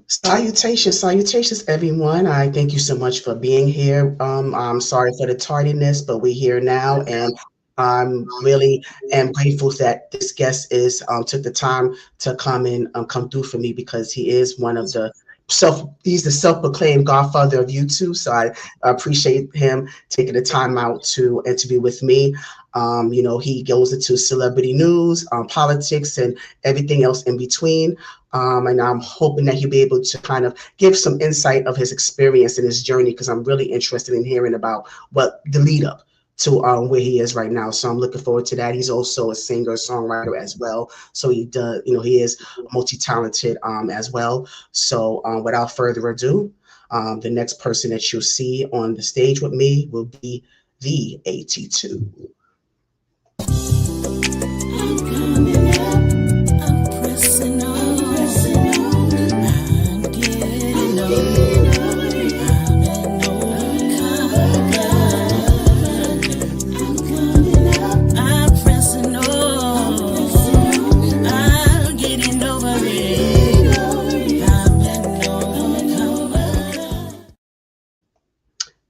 Salutations, everyone. I thank you so much for being here. I'm sorry for the tardiness, but we're here now, and I'm really am grateful that this guest is took the time to come and come through for me because he is one of the he's the self-proclaimed Godfather of YouTube. So I appreciate him taking the time out to interview with me. He goes into celebrity news, politics, and everything else in between. And I'm hoping that he'll be able to kind of give some insight of his experience and his journey because I'm really interested in hearing about what the lead up to where he is right now. So I'm looking forward to that. He's also a singer, songwriter as well. So he does, he is multi-talented as well. So without further ado, the next person that you'll see on the stage with me will be the AT2.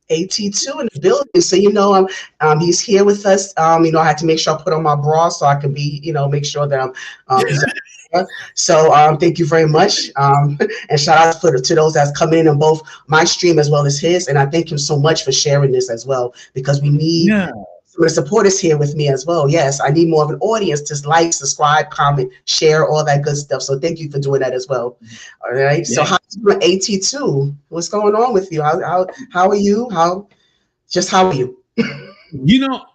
AT2 in the building. So, he's here with us. I had to make sure I put on my bra so I could be, make sure that he's so thank you very much. And shout out to those that's come in on both my stream as well as his. And I thank him so much for sharing this as well, because we need some of the supporters here with me as well. Yes, I need more of an audience to like, subscribe, comment, share, all that good stuff. So thank you for doing that as well. All right. Yeah. So how's your AT2? What's going on with you? How are you? How are you?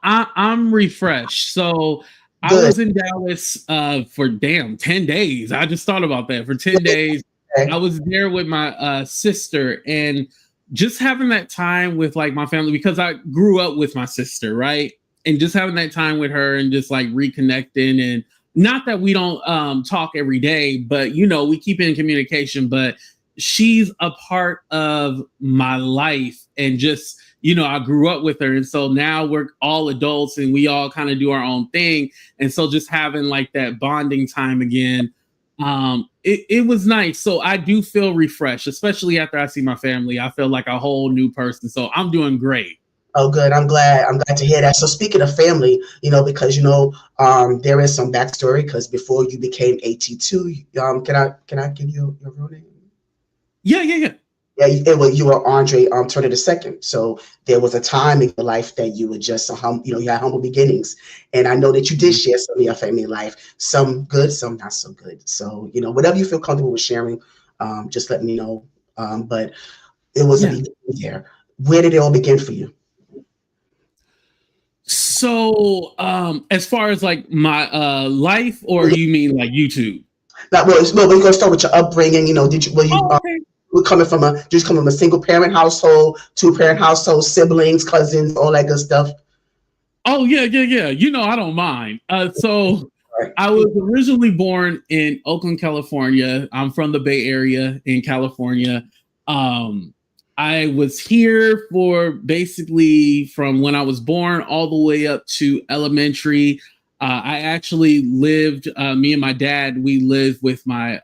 I'm refreshed. So I was in Dallas for 10 days. I just thought about that. For 10 days. I was there with my sister, and just having that time with like my family, because I grew up with my sister, right? And just having that time with her and just like reconnecting, and not that we don't talk every day, but we keep in communication, but she's a part of my life, and just I grew up with her, and so now we're all adults and we all kind of do our own thing, and so just having like that bonding time again, it was nice. So I do feel refreshed, especially after I see my family. I feel like a whole new person, so I'm doing great. Oh, good. I'm glad to hear that. So speaking of family, because there is some backstory, because before you became AT2, can I give you your real name? Yeah. Yeah, you were Andre Turner II. So there was a time in your life that you were just you had humble beginnings, and I know that you did share some of your family life, some good, some not so good. So whatever you feel comfortable with sharing, just let me know. But it was a beginning there. Where did it all begin for you? So, as far as like my life, or you mean like YouTube? We're gonna start with your upbringing. We're coming from a single parent household, 2-parent household, siblings, cousins, all that good stuff? Oh yeah. I don't mind. So I was originally born in Oakland, California. I'm from the Bay Area in California. I was here for basically from when I was born all the way up to elementary. I actually lived, me and my dad, we lived with my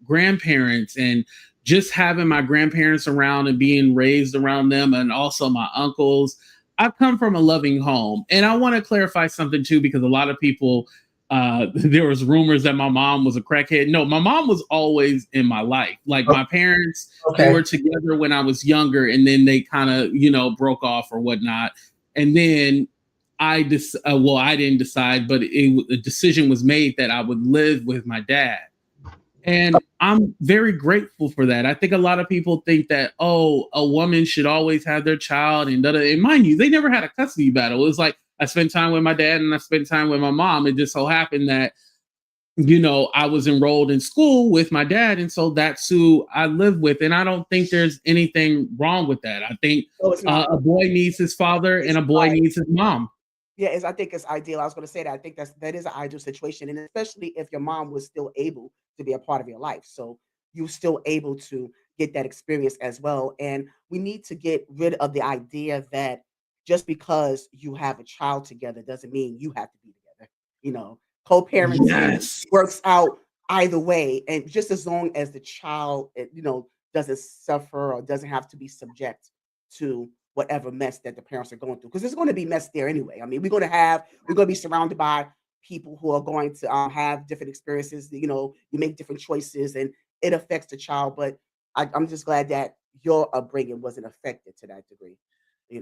grandparents, and just having my grandparents around and being raised around them, and also my uncles. I come from a loving home. And I want to clarify something too, because a lot of people, there was rumors that my mom was a crackhead. No, my mom was always in my life. Like my parents, they were together when I was younger, and then they kind of, broke off or whatnot. And then I didn't decide, but a decision was made that I would live with my dad. And I'm very grateful for that. I think a lot of people think that, a woman should always have their child, and mind you, they never had a custody battle. It was like, I spent time with my dad and I spent time with my mom. It just so happened that, I was enrolled in school with my dad. And so that's who I live with. And I don't think there's anything wrong with that. I think a boy needs his father and a boy needs his mom. Yeah, I think it's ideal. I was going to say that. I think that is an ideal situation, and especially if your mom was still able to be a part of your life, so you're still able to get that experience as well. And we need to get rid of the idea that just because you have a child together doesn't mean you have to be together. Co-parenting works out either way, and just as long as the child, doesn't suffer or doesn't have to be subject to whatever mess that the parents are going through, because there's going to be mess there anyway. I mean, we're going to be surrounded by people who are going to have different experiences. You make different choices, and it affects the child. But I'm just glad that your upbringing wasn't affected to that degree.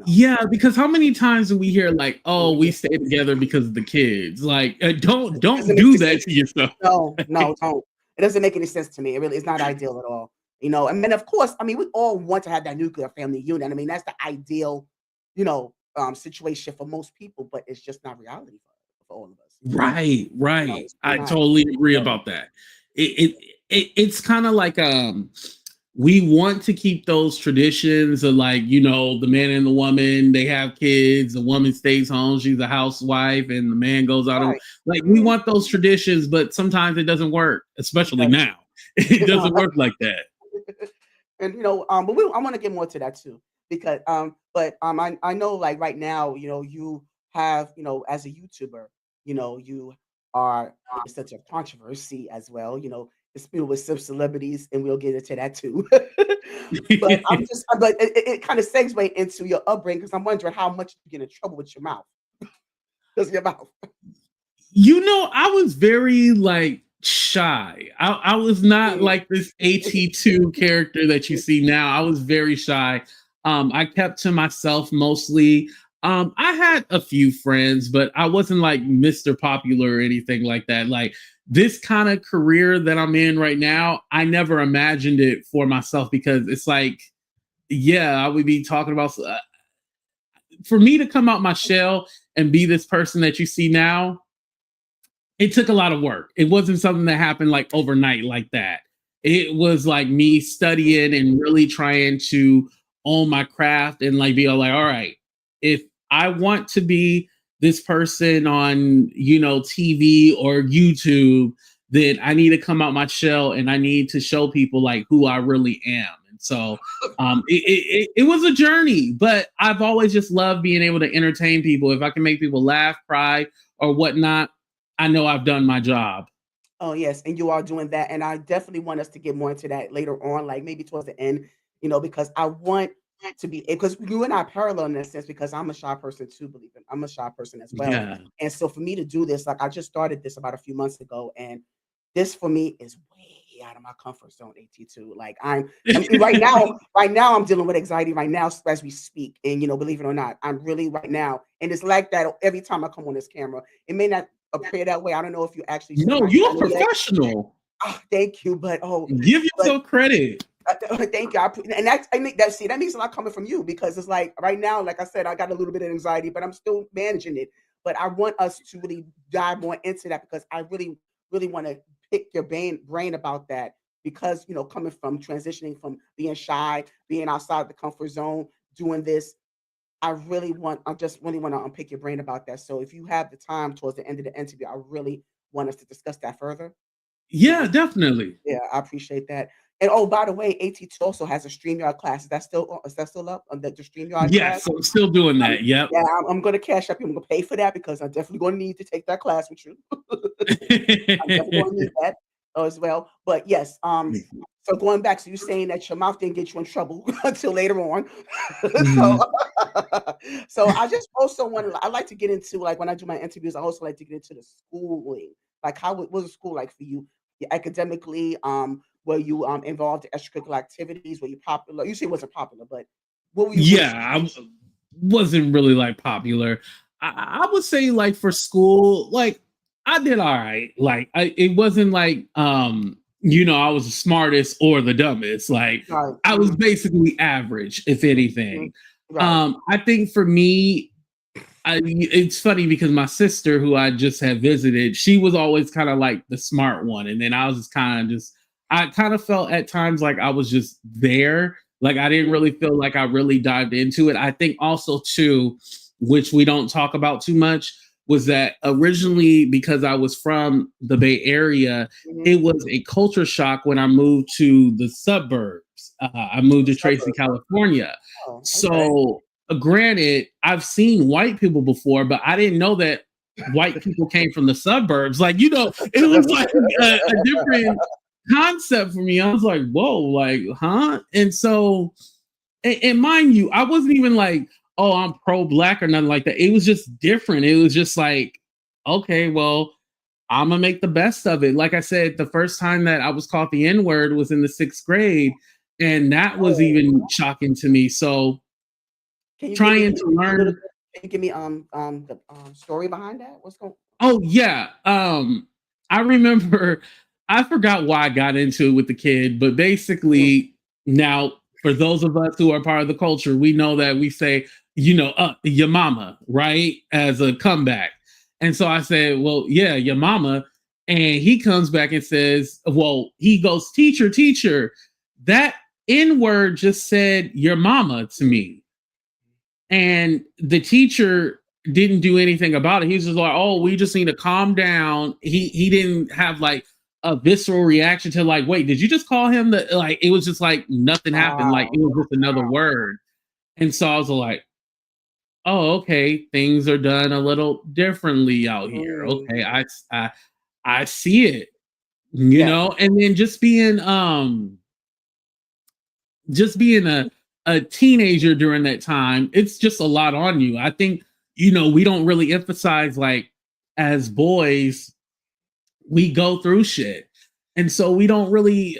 Yeah, because how many times do we hear like, "Oh, we Mhm. stay together because of the kids"? Like, don't Doesn't make do any that sense. to yourself. No, no, don't. It doesn't make any sense to me. It really is not ideal at all. And then of course, I mean, we all want to have that nuclear family unit. I mean, that's the ideal, situation for most people, but it's just not reality for all of us. Right, right. It's really I not. totally agree Yeah. about that. It's kind of like we want to keep those traditions of like, the man and the woman, they have kids, the woman stays home, she's a housewife, and the man goes out and Right. like we Mhm. want those traditions, but sometimes it doesn't work, It especially doesn't. now. It doesn't work like that. And but I want to get more to that too, because I know, like, right now, you have, as a YouTuber, you are in such a controversy as well. It's been with some celebrities, and we'll get into that too. But it kind of segues into your upbringing, because I'm wondering how much you get in trouble with your mouth. Because your mouth. I was very like shy. I was not Mm. like this AT2 character that you see now. I was very shy. I kept to myself mostly. I had a few friends, but I wasn't like Mr. Popular or anything like that. Like this kind of career that I'm in right now, I never imagined it for myself because it's like, yeah, I would be talking about. For me to come out my shell and be this person that you see now, it took a lot of work. It wasn't something that happened like overnight like that. It was like me studying and really trying to own my craft and like be all right, if I want to be this person on, TV or YouTube, then I need to come out my shell and I need to show people like who I really am. And so it was a journey, but I've always just loved being able to entertain people. If I can make people laugh, cry, or whatnot, I know I've done my job. Oh, yes, and you are doing that, and I definitely want us to get more into that later on, like, maybe towards the end, because I want to be, because you and I parallel in that sense, because I'm a shy person too, believe it. I'm a shy person as well, Yeah. and so for me to do this, like, I just started this about a few months ago, and this for me is way out of my comfort zone, AT2. Like, I mean, right now, I'm dealing with anxiety right now as we speak, and believe it or not, I'm really right now, and it's like that every time I come on this camera. It may not appear that way. I don't know if you actually see No, my you're a channel yet. professional. Oh, thank you, but Give but yourself credit. thank you. And that's I make that see that means a lot coming from you, because it's like right now, like I said, I got a little bit of anxiety, but I'm still managing it. But I want us to really dive more into that, because I really, really want to pick your brain about that, because coming from transitioning from being shy, being outside the comfort zone, doing this, I just really want to unpick your brain about that. So if you have the time towards the end of the interview, I really want us to discuss that further. You Yeah, know, definitely. yeah, I appreciate that. And oh, by the way, AT2 also has a StreamYard class. Is that still up on the StreamYard class? Yes, I'm still doing Um, that. Yep. yeah, I'm going to cash up you. I'm going to pay for that, because I'm definitely going to need to take that class with you. I'm definitely going to need that as well. But yes, so going back, so you're saying that your mouth didn't get you in trouble until later on. so, Mhm. so I just also want to. I like to get into, like, when I do my interviews. I also like to get into the schooling. Like, how was the school like for you? Academically, were you involved in extracurricular activities? Were you popular? You say it wasn't popular, but what were you? What Yeah, wasn't really like popular. I would say like for school, like I did all right. Like it wasn't like I was the smartest or the dumbest. Like Right. I was basically average, if Mhm. anything. Right. I think for me, it's funny because my sister, who I just had visited, she was always kind of like the smart one, and then I was I kind of felt at times like I was just there, like I didn't Mhm. really feel like I really dived into it. I think also too, which we don't talk about too much, was that originally because I was from the Bay Area, Mhm. it was a culture shock when I moved to the suburbs. I moved The to Tracy, suburbs. California. Oh, okay. So granted, I've seen white people before, but I didn't know that white people came from the suburbs. Like, you know, it was like a different concept for me. I was like, whoa, like, huh? And so, and mind you, I wasn't even like, oh, I'm pro-black or nothing like that. It was just different. It was just like, okay, well, I'm gonna make the best of it. Like I said, the first time that I was called the N-word was in the 6th grade, and that was even shocking to me. So Can you give me trying to learn. can you give me the story behind that? What's going Oh yeah. I remember I forgot why I got into it with the kid, but basically now for those of us who are part of the culture, we know that we say, you know, your mama, right? As a comeback. And so I said, well, yeah, your mama. And he comes back and says, well, he goes, teacher, teacher, that N-word just said your mama to me. And the teacher didn't do anything about it. He was just like, "Oh, we just need to calm down." He didn't have like a visceral reaction to like, "Wait, did you just call him the?" Like, it was just like nothing happened. Like, it was just another word. And so I was like, "Oh, okay, things are done a little differently out here." Okay, I see it, you know. And then just being a teenager during that time, it's just a lot on you. I think, you know, we don't really emphasize, like, as boys, we go through shit. And so we don't really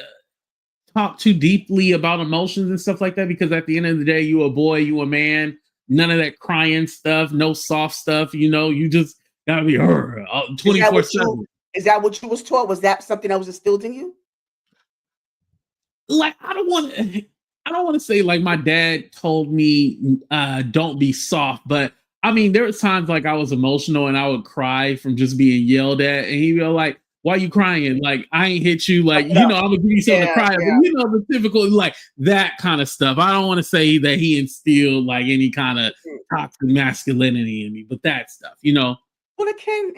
talk too deeply about emotions and stuff like that, because at the end of the day, you a boy, you a man, none of that crying stuff, no soft stuff, you know, you just gotta be 24/7. Is that what you was taught? Was that something that was instilled in you? Like, I don't want to say like my dad told me don't be soft, but I mean there was times like I was emotional and I would cry from just being yelled at, and he'd be like, "Why you crying? Like, I ain't hit you, like, you know, I'm gonna give you something to cry." But you know, the typical like that kind of stuff. I don't want to say that he instilled like any kind of toxic masculinity in me, but that stuff, you know. Well, it can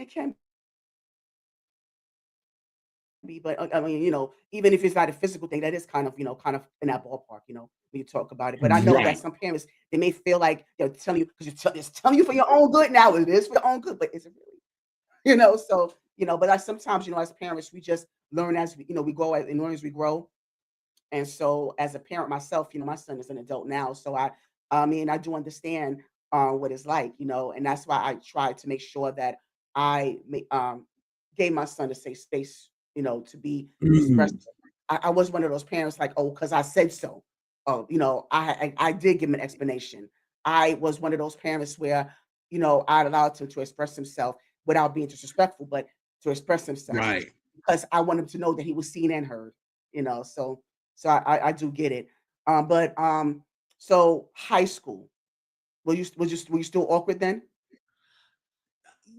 be, but I mean, you know, even if it's not a physical thing, that is kind of, you know, kind of in that ballpark, you know, when you talk about it. But I know that Right. some parents, they may feel like they're telling you because it's telling you for your own good now. It is for your own good, but is it really? You know, so you know, but I sometimes, you know, as parents, we just learn as we, you know, we grow and learn as we grow. And so as a parent myself, you know, my son is an adult now. So I mean, I do understand what it's like, you know, and that's why I try to make sure that I gave my son a safe space, you know, to be expressed. Mhm. I was one of those parents like, oh, because I said so. Oh, you know, I did give him an explanation. I was one of those parents where, you know, I allowed him to express himself without being disrespectful, but to express himself Right. because I want him to know that he was seen and heard, you know. So I do get it. But so high school, were you still awkward then?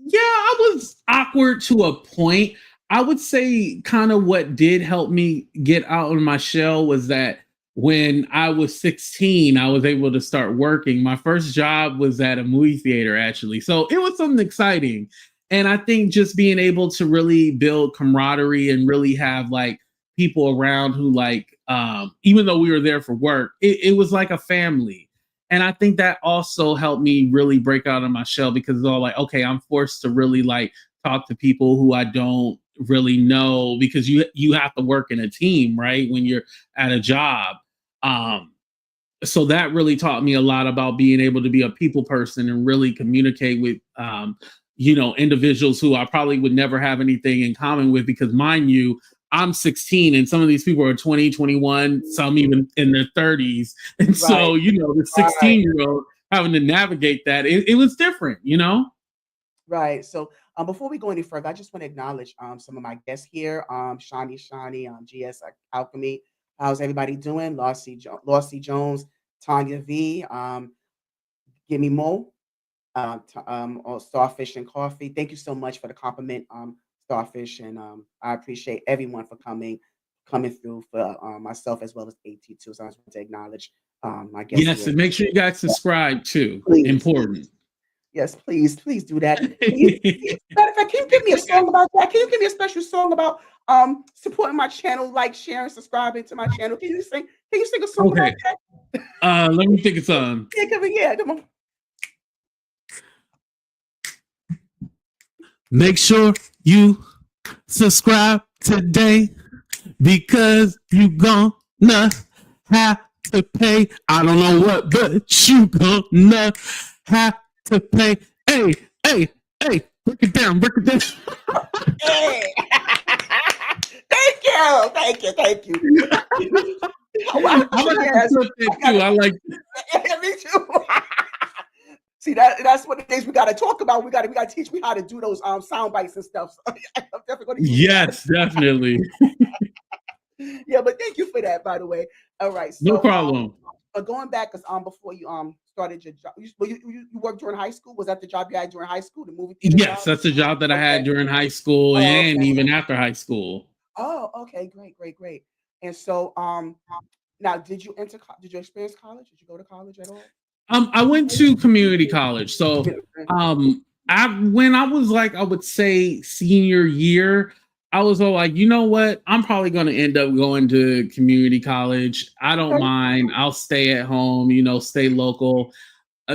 Yeah, I was awkward to a point. I would say kind of what did help me get out of my shell was that when I was 16, I was able to start working. My first job was at a movie theater, actually. So it was something exciting. And I think just being able to really build camaraderie and really have like people around who like, even though we were there for work, it was like a family. And I think that also helped me really break out of my shell, because it's all like, okay, I'm forced to really like talk to people who I don't really know, because you have to work in a team, right? When you're at a job. Um, so that really taught me a lot about being able to be a people person and really communicate with you know, individuals who I probably would never have anything in common with, because mind you, I'm 16 and some of these people are 20, 21, some even in their 30s. And Right, so, you know, the right, 16-year-old having to navigate that, it was different, you know? right. So before we go any further, I just want to acknowledge some of my guests here. Shani, GS Alchemy. How's everybody doing? Lossie Jones, Tanya V, Gimme Mo, or Starfish and Coffee. Thank you so much for the compliment, Starfish, and I appreciate everyone for coming through for myself as well as AT2. So I just want to acknowledge my guests Yes, here. and make sure you guys subscribe too. Please, Important. yes, please do that. Matter of fact, can you give me a song about that? Can you give me a special song about supporting my channel, like sharing, subscribing to my channel? Can you sing a song about Okay. that? Let me think of some. Yeah, come on. Make sure you subscribe today because you gonna have to pay. I don't know what, but you gonna have to pay. Hey, hey, hey, break it down, break it down. Hey. Thank you. I'm gonna have to put that too. I like me too. See, that's what the things we gotta talk about. We gotta teach me how to do those sound bites and stuff. So I'm definitely gonna use yes, definitely. yeah, but thank you for that, by the way. All right, No so problem. going back, because before you started your job, you worked during high school. Was that the job you had during high school, the movie theater Yes, job? that's a job that I had Okay. during high school Oh, and okay. even after high school. Oh, okay, great. And so, now, did you experience college? Did you go to college at all? I went to community college. So when I was like, I would say senior year, I was all like, you know what? I'm probably going to end up going to community college. I don't Okay. mind. I'll stay at home, stay local.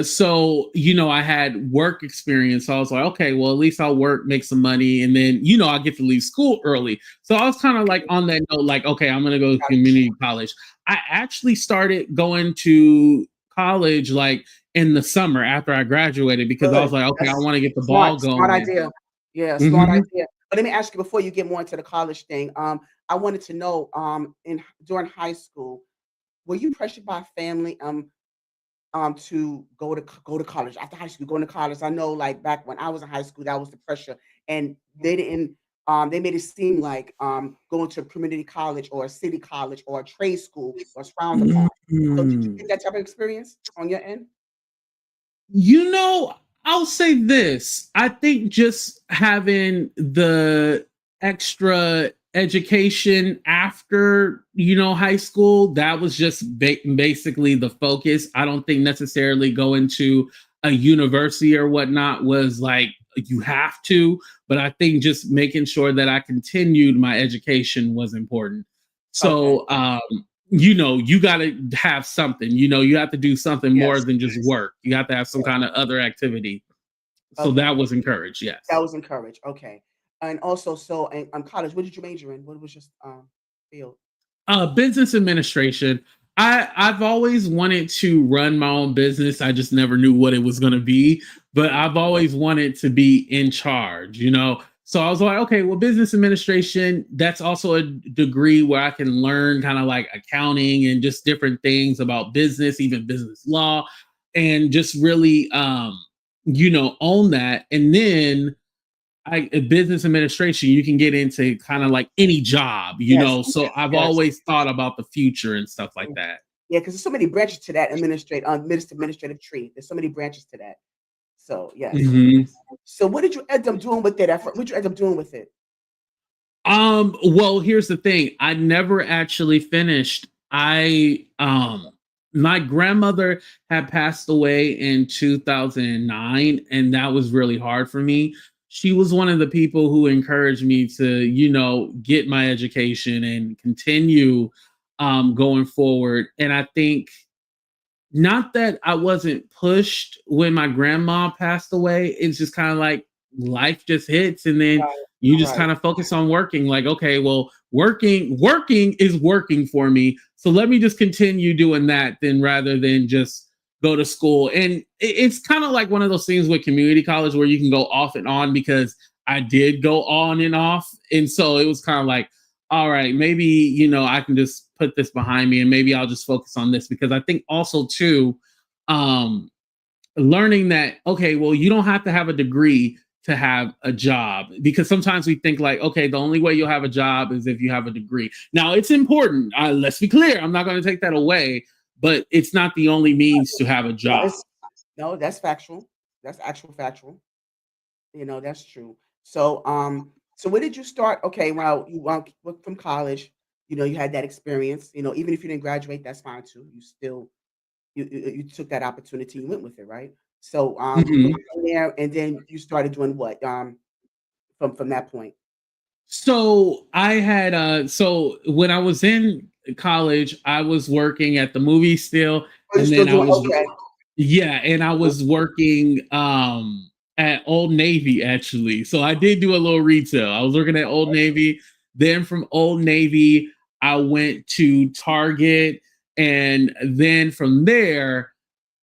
So, I had work experience. So I was like, okay, well, at least I'll work, make some money, and then, I get to leave school early. So I was kind of like on that note, like, okay, I'm going to go to community college. I actually started going to college like in the summer after I graduated because I was Good. like, okay, I That's want to get the ball smart going. idea. Yeah, smart Mhm. idea. But let me ask you before you get more into the college thing. I wanted to know, during high school, were you pressured by family, to go to college after high school, going to college? I know, like back when I was in high school, that was the pressure, and they didn't. They made it seem like going to a community college or a city college or a trade school was frowned upon. So, did you Mhm. get that type of experience on your end? You know, I'll say this. I think just having the extra education after, high school, that was just basically the focus. I don't think necessarily going to a university or whatnot was like you have to, but I think just making sure that I continued my education was important. Okay. So, you got to have something, you have to do something more Yes. than just work. You have to have some Yes. kind of other activity. So Okay. that was encouraged. That Yes. was encouraged. Okay. And also, so in college, what did you major in? What was your field? Business administration. I've always wanted to run my own business. I just never knew what it was going to be, but I've always wanted to be in charge. So I was like, okay, well, business administration, that's also a degree where I can learn kind of like accounting and just different things about business, even business law, and just really, own that. And then business administration, you can get into kind of like any job. Yes. So I've Yes. always thought about the future and stuff like Mm. that. Yeah, because there's so many branches to that administrative tree. There's so many branches to that. So yes. Mhm. So what did you end up doing with it? What did you end up doing with it? Well, here's the thing. I never actually finished. My grandmother had passed away in 2009, and that was really hard for me. She was one of the people who encouraged me to, get my education and continue going forward. And I think not that I wasn't pushed when my grandma passed away. It's just kind of like life just hits, and then Right. you just Right. kind of focus on working. Like, okay, well, working is working for me. So let me just continue doing that then rather than just go to school. And it's kind of like one of those things with community college where you can go off and on because I did go on and off. And so it was kind of like, all right, maybe, I can just put this behind me and maybe I'll just focus on this because I think also too, um, learning that, okay, well, you don't have to have a degree to have a job because sometimes we think like, okay, the only way you'll have a job is if you have a degree. Now it's important. Let's be clear. I'm not going to take that away, but it's not the only means to have a No, job. no, that's factual. That's actual factual. That's true. So where did you start? Okay, well, you went from college. You had that experience. Even if you didn't graduate, that's fine too. You still you took that opportunity. You went with it, right? So you Mhm. went from there, and then you started doing what? From that point. So I had so when I was in college, I was working at the movie still, Oh, you're and still then I doing was okay. yeah, and I was working at Old Navy, actually. So I did do a little retail. I was working at Old Navy. Then from Old Navy, I went to Target. And then from there,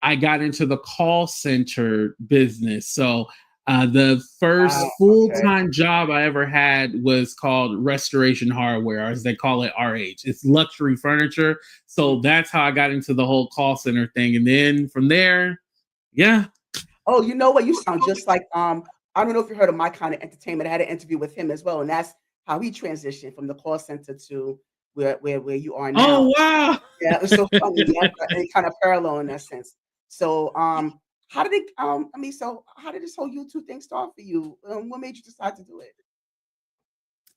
I got into the call center business. So the first full-time job I ever had was called Restoration Hardware, as they call it, RH. It's luxury furniture. So that's how I got into the whole call center thing. And then from there, yeah. Oh, you know what? You sound just like I don't know if you heard of My Kind of Entertainment. I had an interview with him as well, and that's how he transitioned from the call center to where you are now. Oh wow! Yeah, it was so funny. Yeah, and kind of parallel in that sense. So, how did it? So how did this whole YouTube thing start for you? What made you decide to do it?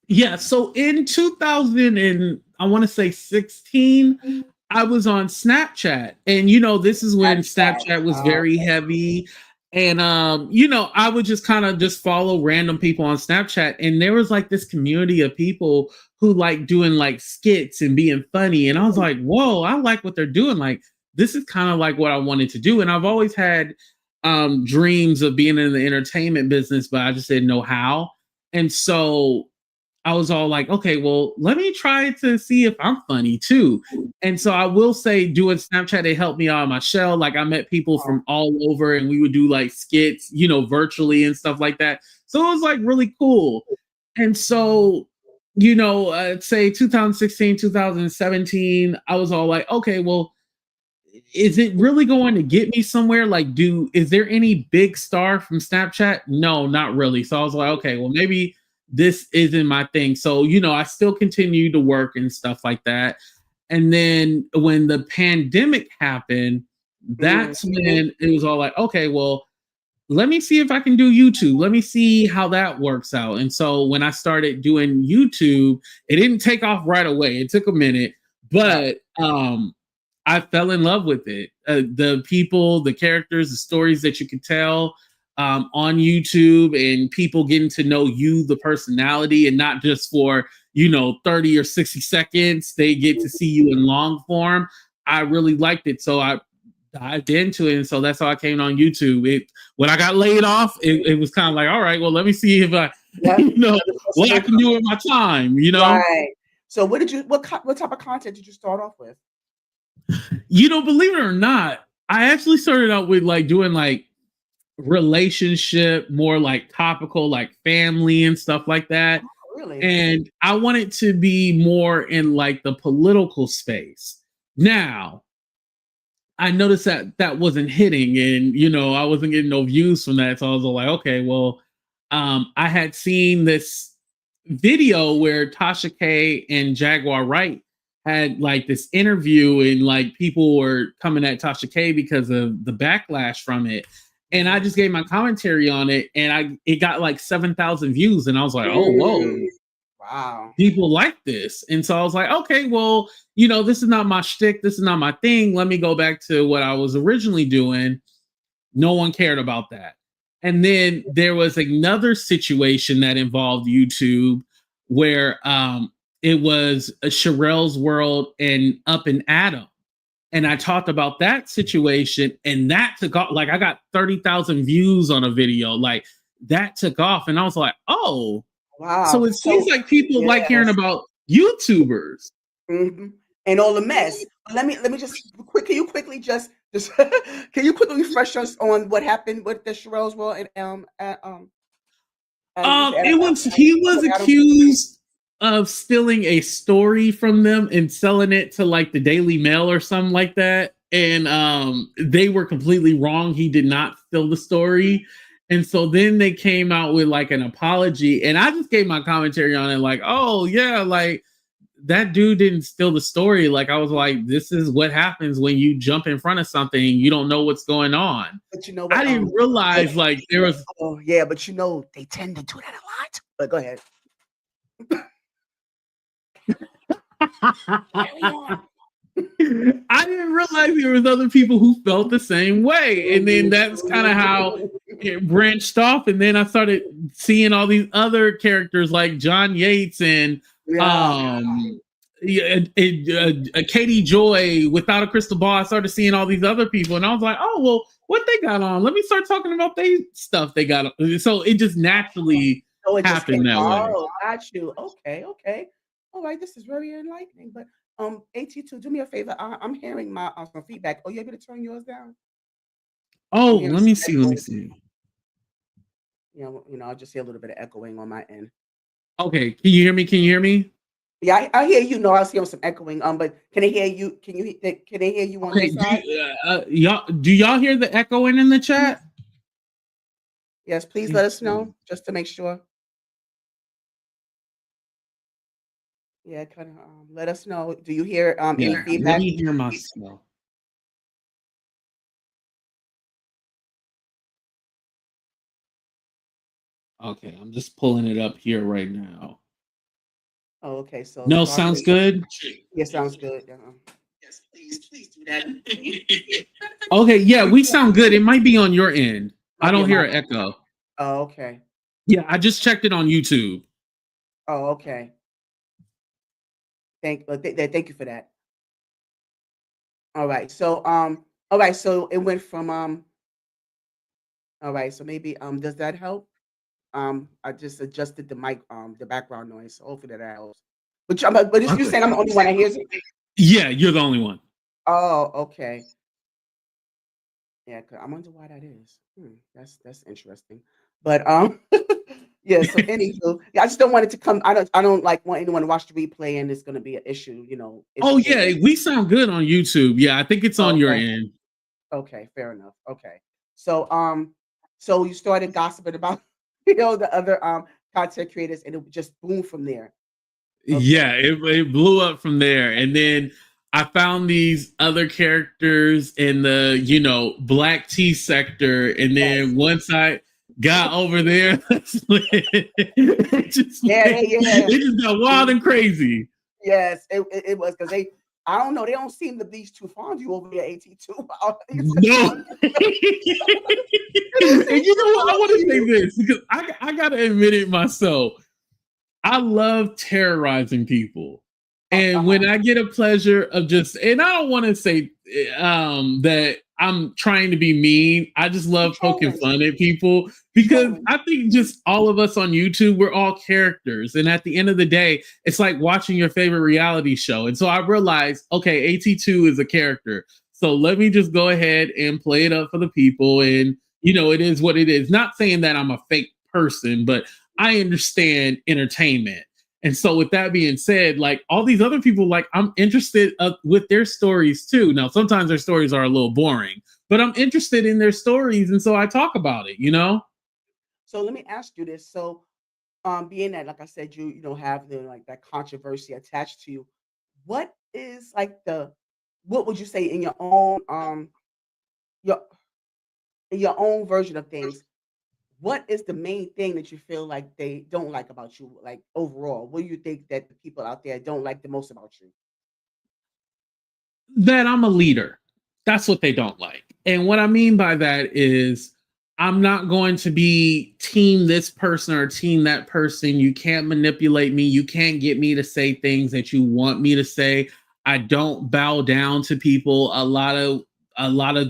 Yeah, so in 2000 and I want to say 16, I was on Snapchat, and this is when Snapchat was very heavy, and I would just kind of just follow random people on Snapchat, and there was like this community of people who like doing like skits and being funny, and I was like, whoa, I like what they're doing. Like this is kind of like what I wanted to do, and I've always had dreams of being in the entertainment business, but I just didn't know how, and so I was all like, okay, well, let me try to see if I'm funny too. And so I will say, doing Snapchat, it helped me out of my shell. Like I met people from all over, and we would do like skits, virtually and stuff like that. So it was like really cool. And so, say 2016, 2017, I was all like, okay, well, is it really going to get me somewhere? Like, is there any big star from Snapchat? No, not really. So I was like, okay, well, maybe this isn't my thing. So, I still continue to work and stuff like that. And then when the pandemic happened, that's when it was all like, okay, well, let me see if I can do YouTube. Let me see how that works out. And so when I started doing YouTube, it didn't take off right away. It took a minute, but I fell in love with it. The people, the characters, the stories that you could tell on YouTube, and people getting to know you, the personality, and not just for 30 or 60 seconds. They get to see you in long form. I really liked it, so I dived into it, and so that's how I came on YouTube. When I got laid off, it was kind of like, all right, well, let me see if I, what I can do with my time. Right. So what type of content did you start off with? Believe it or not, I actually started out with like doing like relationship, more like topical, like family and stuff like that. Oh, really? And I wanted to be more in like the political space. Now, I noticed that wasn't hitting, and I wasn't getting no views from that. So I was like, okay, well, I had seen this video where Tasha K and Jaguar Wright had like this interview, and like people were coming at Tasha K because of the backlash from it. And I just gave my commentary on it, and it got like 7,000 views, and I was like, oh, whoa. Wow. People like this. And so I was like, okay, well, this is not my shtick. This is not my thing. Let me go back to what I was originally doing. No one cared about that. And then there was another situation that involved YouTube where it was Sherelle's World and Up and Adam. And I talked about that situation, and that took off. Like I got 30,000 views on a video. Like that took off, and I was like, "Oh, wow!" So it seems like people like hearing about YouTubers and all the mess. Let me just can you quickly just can you quickly refresh us on what happened with the Sherelle's World and he was accused of stealing a story from them and selling it to like the Daily Mail or something like that. And they were completely wrong. He did not steal the story. And so then they came out with like an apology, and I just gave my commentary on it like, oh yeah, like that dude didn't steal the story. Like I was like, this is what happens when you jump in front of something and you don't know what's going on. But what, I didn't realize like there was. Oh yeah, but they tend to do that a lot. But go ahead. I didn't realize there was other people who felt the same way, and then that's kind of how it branched off. And then I started seeing all these other characters like John Yates and yeah, Katie Joy, Without a Crystal Ball, I started seeing all these other people, and I was like, oh well, what they got on? Let me start talking about they stuff they got on. So it just naturally So it just came. happened that way. Oh, got you. Okay, okay. All right, this is very enlightening. But AT2, do me a favor. I'm hearing my some feedback. Oh, you able to turn yours down? Oh, I'm hearing let some me see. Let me echo. see. I just hear a little bit of echoing on my end. Okay, can you hear me? Can you hear me? Yeah, I hear you. No, I was hearing some echoing. But can I hear you? Can they hear you on your Okay, side? do y'all hear the echoing in the chat? Yes, please let us know just to make sure. Yeah, kind of. Let us know. Do you hear any Yeah, let feedback? me hear myself. Okay, I'm just pulling it up here right now. Oh, okay. So No, sorry. sounds good. Yeah, sounds good. Yes, please do that. Okay, yeah, we sound good. It might be on your end. I Might be don't on hear my. an echo. Oh, okay. Yeah, I just checked it on YouTube. Oh, okay. Thank you for that. All right. All right. So it went from All right. So maybe does that help? I just adjusted the mic the background noise. So hopefully that helps. But you Okay. saying I'm the only one that hears it? Yeah, you're the only one. Oh, okay. Yeah, 'cause I wonder why that is. That's interesting. But yeah. So anywho, yeah, I just don't want it to come. I don't like want anyone to watch the replay and it's going to be an issue. Oh Issue with yeah, it. we sound good on YouTube. Yeah, I think it's on Oh, your okay. end. Okay. Fair enough. Okay. So so you started gossiping about the other content creators and it just boomed from there. Yeah, Okay. it blew up from there. And then I found these other characters in the, black tea sector. And Yes. then once I got over there, Yeah. Yeah. it just got wild and crazy. Yes. It was because they. I don't know. They don't seem to be too fond of you over there, AT2. No. And They don't seem you too know what? I fond want of to say you. this because I got to admit it myself. I love terrorizing people. And Uh-huh. when I get a pleasure of and I don't want to say that I'm trying to be mean. I just You love poking trolling. fun at people You because trolling. I think just all of us on YouTube, we're all characters. And at the end of the day, it's like watching your favorite reality show. And so I realized, okay, AT2 is a character. So let me just go ahead and play it up for the people. And, it is what it is. Not saying that I'm a fake person, but I understand entertainment. And so, with that being said, like all these other people, like I'm interested with their stories too. Now, sometimes their stories are a little boring, but I'm interested in their stories, and so I talk about it. So let me ask you this. So being that, like I said, you don't have like that controversy attached to you, what is like what would you say in your your own version of things? What is the main thing that you feel like they don't like about you, like overall? What do you think that the people out there don't like the most about you? That I'm a leader. That's what they don't like. And what I mean by that is I'm not going to be team this person or team that person. You can't manipulate me. You can't get me to say things that you want me to say. I don't bow down to people. A lot of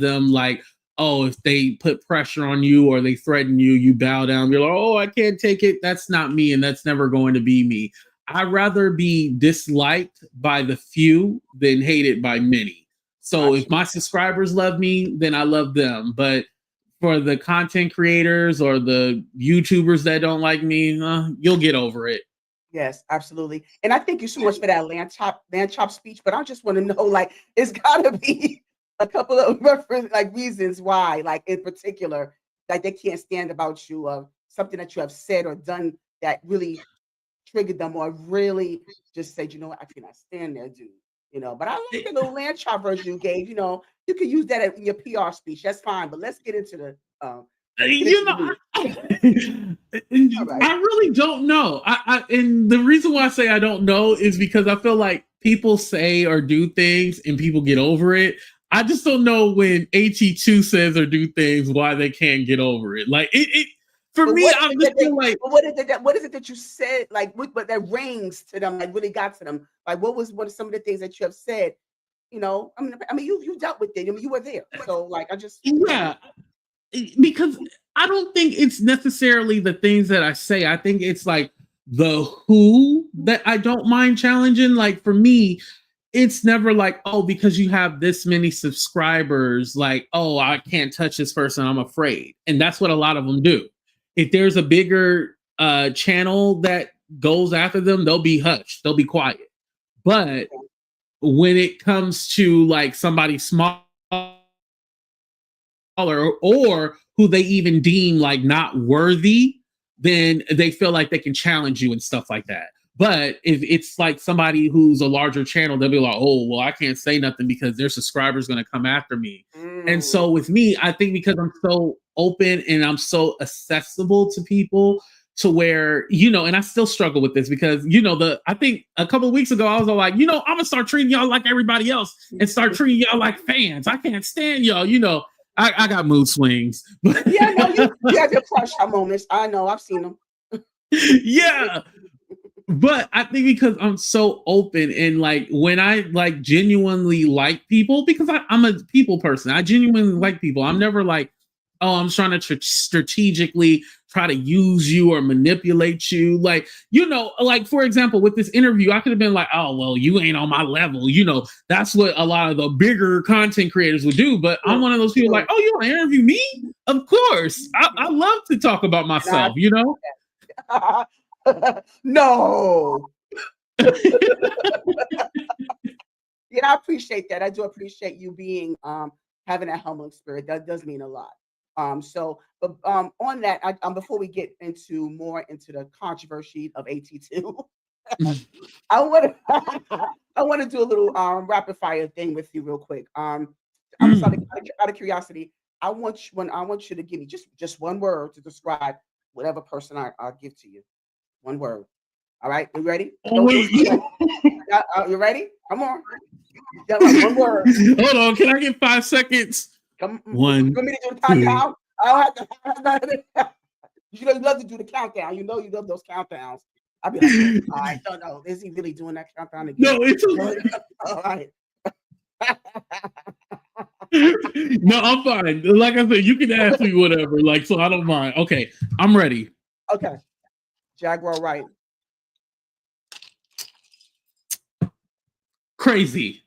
them like, oh, if they put pressure on you or they threaten you, you bow down. You're like, oh, I can't take it. That's not me, and that's never going to be me. I'd rather be disliked by the few than hated by many. So Got if you. my subscribers love me, then I love them. But for the content creators or the YouTubers that don't like me, you'll get over it. Yes, absolutely. And I thank you so much for that land chop speech. But I just want to know, like, it's gotta be a couple of reference like reasons why, like in particular, like they can't stand about you or something that you have said or done that really triggered them or really just said, you know what, I cannot stand that dude. But I like the little land chop version you gave. You can use that in your PR speech. That's fine. But let's get You into the know, news. All right. I really don't know. And the reason why I say I don't know is because I feel like people say or do things and people get over it. I just don't know when AT2 says or do things why they can't get over it. Like it for But me, what is I'm it just that they? like, But what is it that you said? Like, but that rings to them, like really got to them. Like, what are some of the things that you have said? You know, I mean, you dealt with it. I mean, you were there. So, like, I just, yeah, because I don't think it's necessarily the things that I say. I think it's like the who that I don't mind challenging. Like for me, it's never like, oh, because you have this many subscribers, like, oh, I can't touch this person, I'm afraid. And that's what a lot of them do. If there's a bigger channel that goes after them, they'll be hushed, they'll be quiet. But when it comes to like somebody smaller or who they even deem like not worthy, then they feel like they can challenge you and stuff like that. But if it's like somebody who's a larger channel, they'll be like, oh, well, I can't say nothing because their subscribers going to come after me. And so with me, I think because I'm so open and I'm so accessible to people to where, you know, and I still struggle with this because, you know, I think a couple of weeks ago, I was like, you know, I'm going to start treating y'all like everybody else and start treating y'all like fans. I can't stand y'all, you know. I got mood swings. yeah, no, you have your crush moments. I know, I've seen them. Yeah. But I think because I'm so open and like when I like genuinely like people, because I'm a people person, I genuinely like people. I'm never like, oh, I'm trying to strategically try to use you or manipulate you. Like, you know, like for example, with this interview, I could have been like, oh, well, you ain't on my level. You know, that's what a lot of the bigger content creators would do. But I'm one of those people like, oh, you want to interview me? Of course. I love to talk about myself, you know? No. Yeah, I appreciate that. I do appreciate you being having that humble spirit. That does mean a lot. But on that, before we get into more into the controversy of AT2, I want to I want to do a little rapid fire thing with you real quick. I'm sorry, out of curiosity, I want you to give me just one word to describe whatever person I give to you. One word. All right, you ready? Oh, You ready? Come on. One word. Hold on, can I get 5 seconds? Come. One. You want me to do the countdown? I don't have to. You know, you love to do the countdown. You know, you love those countdowns. I'll be like, I don't know. Is he really doing that countdown again? No, it's okay. All right. No, I'm fine. Like I said, you can ask me whatever. Like, so I don't mind. Okay, I'm ready. Okay. Jaguar Wright. Crazy.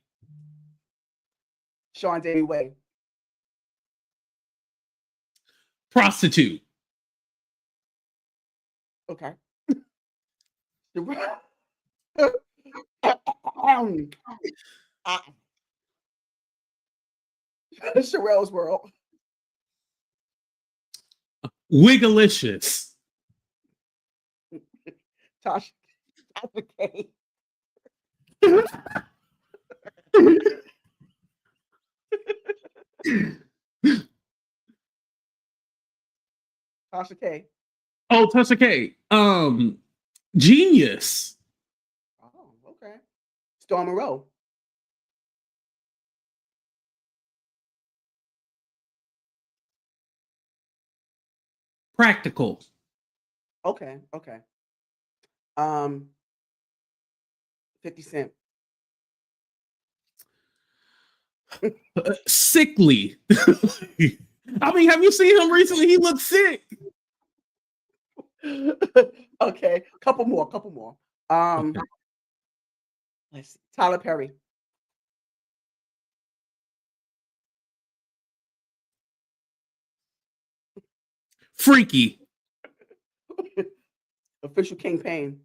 Sean Davy Way. Prostitute. Okay. Sherelle's World. Wiggalicious. Tasha K. Tasha K. Oh, Tasha K. Genius. Oh, okay. Storm Monroe. Practical. Okay. 50 Cent. Sickly. I mean, have you seen him recently? He looks sick. Okay, couple more. Okay. Let's see. Tyler Perry. Freaky. Official King Payne.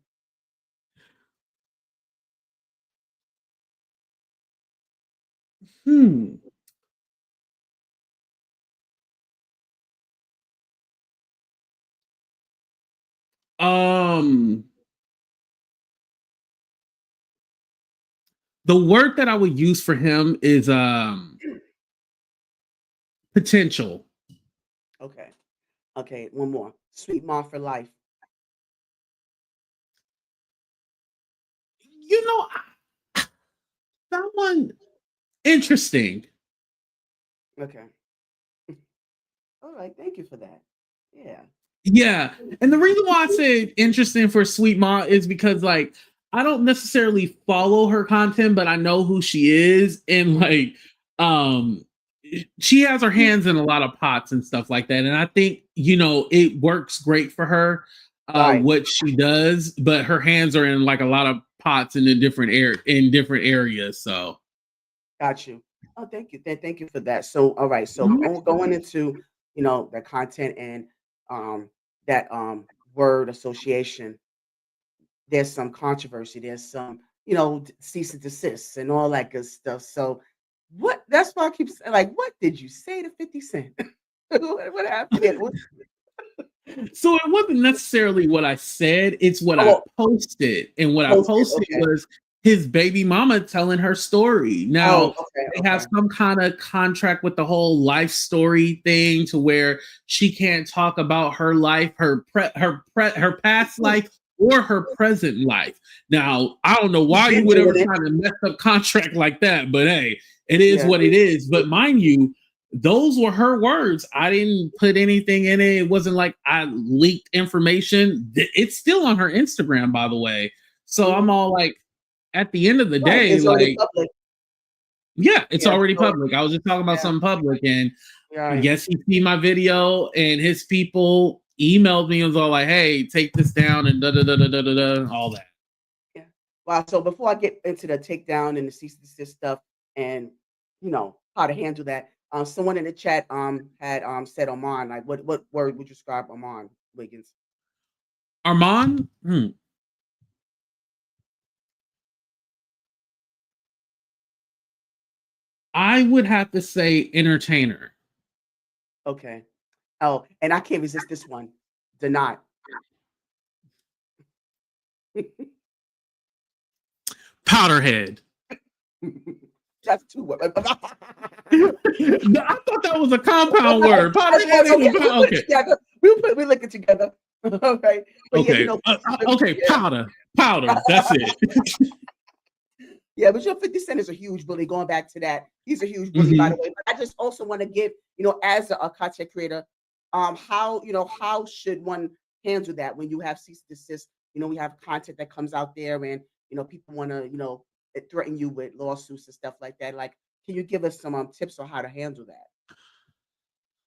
The word that I would use for him is potential. Okay, one more. Sweet Mom for Life. You know, that one interesting. Okay. All right, thank you for that. Yeah. Yeah. And the reason why I said interesting for Sweet Ma is because like I don't necessarily follow her content, but I know who she is. And like um she has her hands in a lot of pots and stuff like that. And I think, you know, it works great for her, Right. what she does, but her hands are in like a lot of pots in different areas. So Got you. Oh, thank you. Thank you for that. So, all right. So going into, the content and that word association, there's some controversy. There's some, cease and desist and all that good stuff. So that's why I keep saying, like, what did you say to 50 Cent? What happened? So it wasn't necessarily what I said, it's what I Oh, posted. And what I posted. posted Okay. was his baby mama telling her story. Oh, Now, okay. they have some kind of contract with the whole life story thing to where she can't talk about her life, her past life or her present life. Now, I don't know why you would ever try to mess up contract like that, but hey, it is what it is. But mind you, those were her words. I didn't put anything in it. It wasn't like I leaked information. It's still on her Instagram, by the way. So I'm all like, at the end of the day, it's like, public. Yeah, it's already public. I was just talking about something public, and yes, he see my video, and his people emailed me and was all like, "Hey, take this down," and da da da da da da, all that. Yeah. Wow. So before I get into the takedown and the cease and desist stuff, and how to handle that, someone in the chat had said Armand. Like, what word would you describe Armand Wiggins? Armand. I would have to say entertainer. Okay. Oh, and I can't resist this one. Deny. Powderhead. That's two words. I thought that was a compound word. Powderhead. Okay. We look it together. Okay. But okay. Okay. Powder. That's it. Yeah, but 50 Cent is a huge bully. Going back to that, he's a huge bully, by the way. But I just also want to give, as a content creator, how should one handle that when you have cease and desist? We have content that comes out there, and people want to, threaten you with lawsuits and stuff like that. Like, can you give us some tips on how to handle that?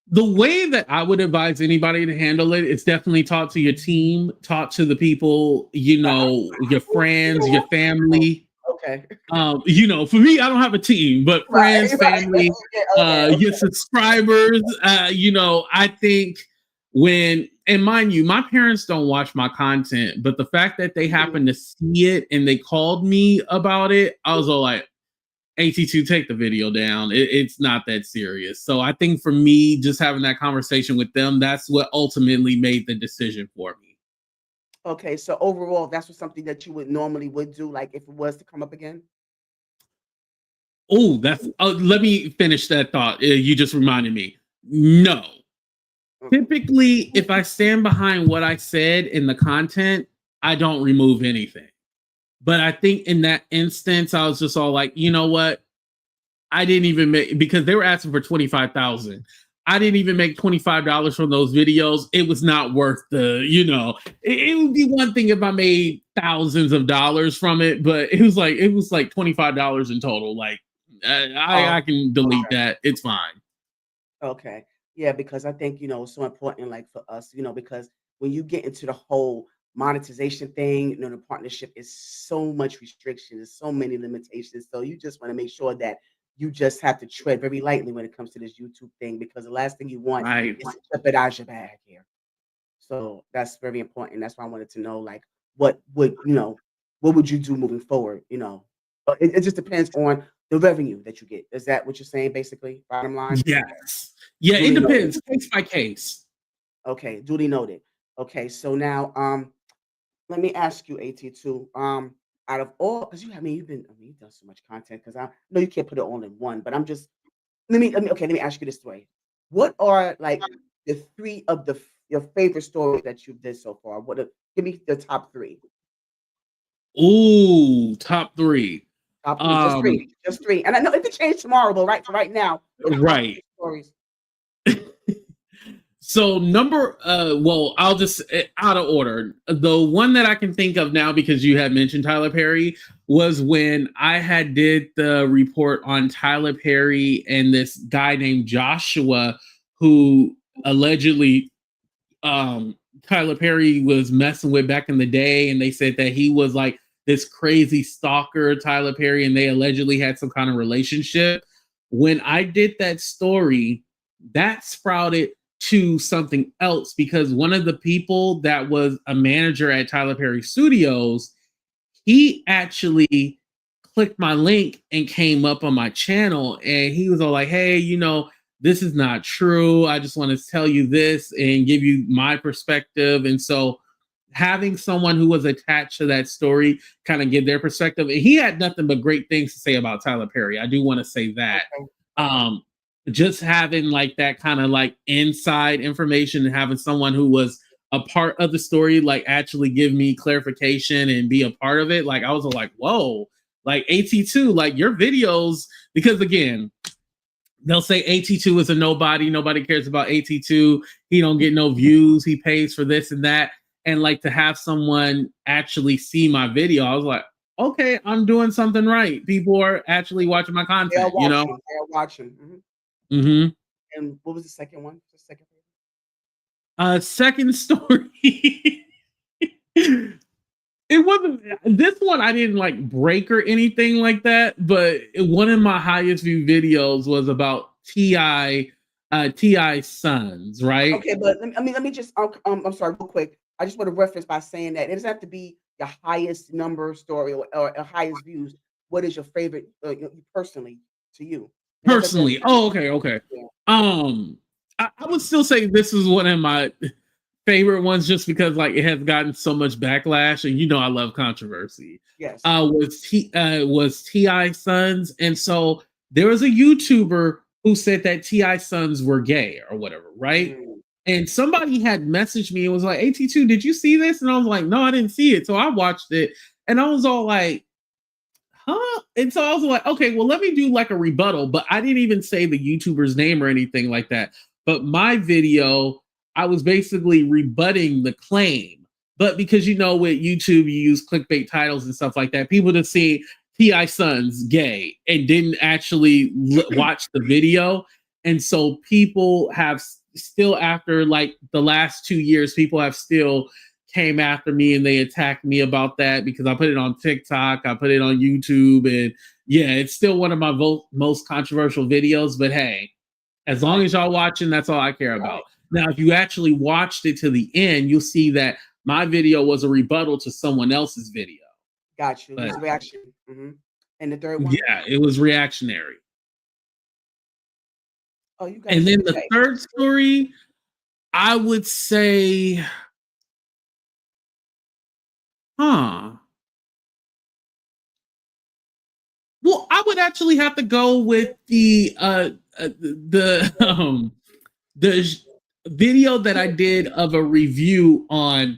The way that I would advise anybody to handle it is definitely talk to your team, talk to the people, your friends, your family. Okay. For me, I don't have a team, but friends, family, your subscribers, I think and mind you, my parents don't watch my content, but the fact that they happen to see it and they called me about it, I was all like, AT2, take the video down. It's not that serious. So I think for me, just having that conversation with them, that's what ultimately made the decision for me. Okay, so overall, that's something that you would normally do, like if it was to come up again? Oh, let me finish that thought. You just reminded me. No. Typically, if I stand behind what I said in the content, I don't remove anything. But I think in that instance, I was just all like, you know what? I didn't even make, because they were asking for 25,000. I didn't even make $25 from those videos. It was not worth it would be one thing if I made thousands of dollars from it, but it was like $25 in total. Like I can delete that. It's fine. Okay. Yeah, because I think, it's so important, like for us, because when you get into the whole monetization thing, the partnership is so much restrictions, so many limitations. So you just want to make sure that you just have to tread very lightly when it comes to this YouTube thing, because the last thing you want is to jeopardize your bag here. So that's very important. That's why I wanted to know, like, what would you do moving forward? It just depends on the revenue that you get. Is that what you're saying, basically? Bottom line? Yes. Yeah, it depends. Case by case. Okay, duly noted. Okay, so now let me ask you, AT2, out of all, because you've done so much content, because I know you can't put it all in one, but I'm just let me ask you this way. What are like the three of your favorite stories that you've did so far? Give me the top three. Ooh, top three. Top three, just three. And I know it could change tomorrow, but right now, right. Stories. So well, I'll just out of order. The one that I can think of now, because you had mentioned Tyler Perry, was when I had did the report on Tyler Perry and this guy named Joshua, who allegedly Tyler Perry was messing with back in the day, and they said that he was like this crazy stalker, Tyler Perry, and they allegedly had some kind of relationship. When I did that story, that sprouted to something else because one of the people that was a manager at Tyler Perry Studios, he actually clicked my link and came up on my channel, and he was all like, hey, this is not true. I just want to tell you this and give you my perspective. And so having someone who was attached to that story kind of give their perspective, and he had nothing but great things to say about Tyler Perry. I do want to say that. Okay. Just having like that kind of like inside information and having someone who was a part of the story, like actually give me clarification and be a part of it. Like I was like, whoa, like AT2, like your videos, because again, they'll say AT2 is a nobody. Nobody cares about AT2. He don't get no views. He pays for this and that. And like to have someone actually see my video, I was like, okay, I'm doing something right. People are actually watching my content, They're watching. Mm-hmm. Mm-hmm. And what was the second one? The second second story. It wasn't this one. I didn't like break or anything like that, but one of my highest view videos was about Ti's sons, right? Okay, but let me just I'm sorry, real quick. I just want to reference by saying that it doesn't have to be your highest number story or highest views. What is your favorite personally to you? Personally, okay. Yeah. I would still say this is one of my favorite ones just because like it has gotten so much backlash, and I love controversy. Yes. Was T.I. sons, and so there was a YouTuber who said that T.I. sons were gay or whatever, right? And somebody had messaged me and was like, AT2, did you see this? And I was like, no, I didn't see it. So I watched it and I was all like, huh? And so I was like, okay, well, let me do like a rebuttal, but I didn't even say the YouTuber's name or anything like that. But my video, I was basically rebutting the claim. But because with YouTube, you use clickbait titles and stuff like that, people just see T.I. son's gay and didn't actually watch the video. And so people have still, after like the last 2 years, people have still came after me and they attacked me about that because I put it on TikTok, I put it on YouTube, and yeah, it's still one of my most controversial videos. But hey, as long as y'all watching, that's all I care about. Now, if you actually watched it to the end, you'll see that my video was a rebuttal to someone else's video. Got you. It was reaction. Mm-hmm. And the third one? Yeah, it was reactionary. Oh, you got. And then the third story, I would say, well, I would actually have to go with the video that I did of a review on.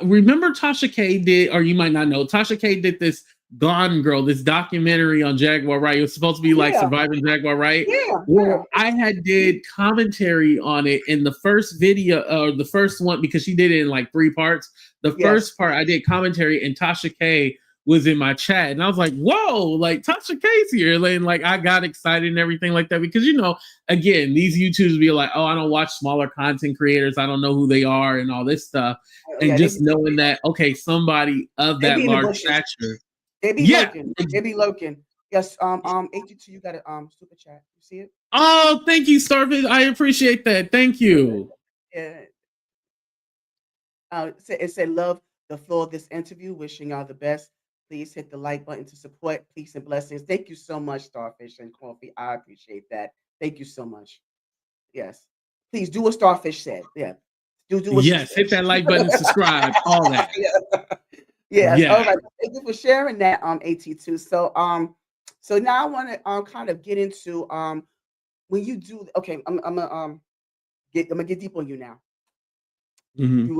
Remember Tasha K did, or you might not know, Tasha K did this Gone Girl, this documentary on Jaguar Wright. It was supposed to be like surviving Jaguar Wright. Yeah. Well, I had did commentary on it in the first video, or the first one, because she did it in like 3 parts. The first part I did commentary, and Tasha K was in my chat, and I was like, whoa, like Tasha K's here. And like I got excited and everything like that, because again, these YouTubers be like, oh, I don't watch smaller content creators, I don't know who they are and all this stuff. And just knowing that, okay, somebody of that large stature. They be lurking. They be lurking. Yes, AT2, you got a super chat. You see it? Oh, thank you, Starfish. I appreciate that. Thank you. Yeah. It said, love the flow of this interview. Wishing y'all the best. Please hit the like button to support. Peace and blessings. Thank you so much, Starfish and Coffee. I appreciate that. Thank you so much. Yes. Please do what Starfish said. Yeah. Do what yes, hit that like button, subscribe, all that. Yes. All right. Thank you for sharing that, AT2. So now I want to kind of get into when you do. Okay, I'm gonna get deep on you now. Mm-hmm.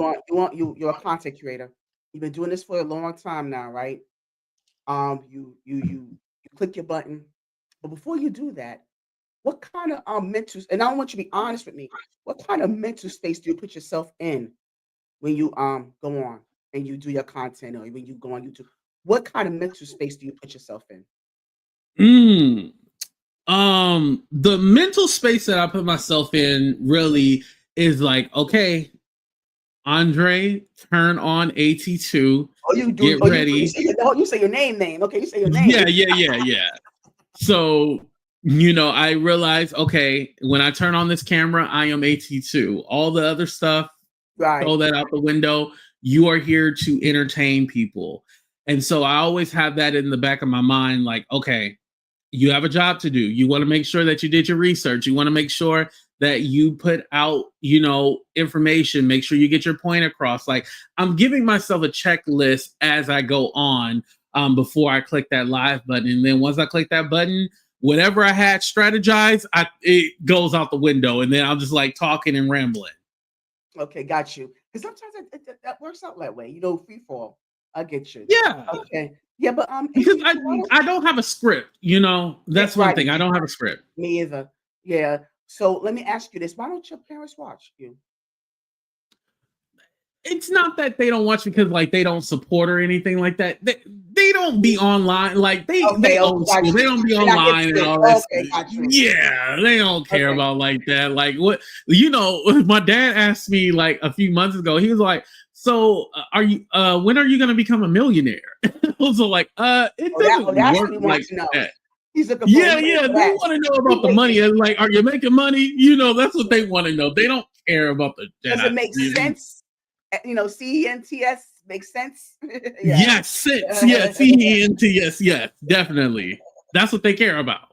You're a content creator. You've been doing this for a long time now, right? You click your button, but before you do that, what kind of mental, and I want you to be honest with me, what kind of mental space do you put yourself in when you go on and you do your content or when you go on YouTube? What kind of mental space do you put yourself in? Mm. The mental space that I put myself in really is like, okay, Andre, turn on AT2, Oh, you do. get Oh, you ready. say you say your name. Okay, you say your name. Yeah. So, I realized, okay, when I turn on this camera, I am AT2. All the other stuff, Right. throw that out the window. You are here to entertain people. And so I always have that in the back of my mind, like, okay, you have a job to do. You want to make sure that you did your research. You want to make sure that you put out, information, make sure you get your point across. Like, I'm giving myself a checklist as I go on, before I click that live button. And then once I click that button, whatever I had strategized, it goes out the window. And then I'm just like talking and rambling. Okay, got you. Because sometimes that works out that way. Free fall. I get you. Yeah. Okay. Yeah, but Because AT2, why don't I don't have a script, yeah, that's one right. thing. I don't have a script. Me either. Yeah. So let me ask you this. Why don't your parents watch you? It's not that they don't watch because like they don't support or anything like that. They don't be online. Like they Okay, okay, old got school. They you. don't be They're not hip online to and it. all that Okay, stuff. got you. Yeah, they don't care Okay. about like that. Like what my dad asked me like a few months ago. He was like, "So are you? When are you going to become a millionaire?" I was like, it doesn't That's work what he like wants to know. that. He's looking for Yeah, he's waiting yeah. for They that. want to know He about the money. waiting. And like, are you making money? That's what they want to know. They don't care about the Does it make Jedi. sense? CENTS makes sense. Yeah. Yes, sense. Yes, CENTS. Yes, definitely. That's what they care about.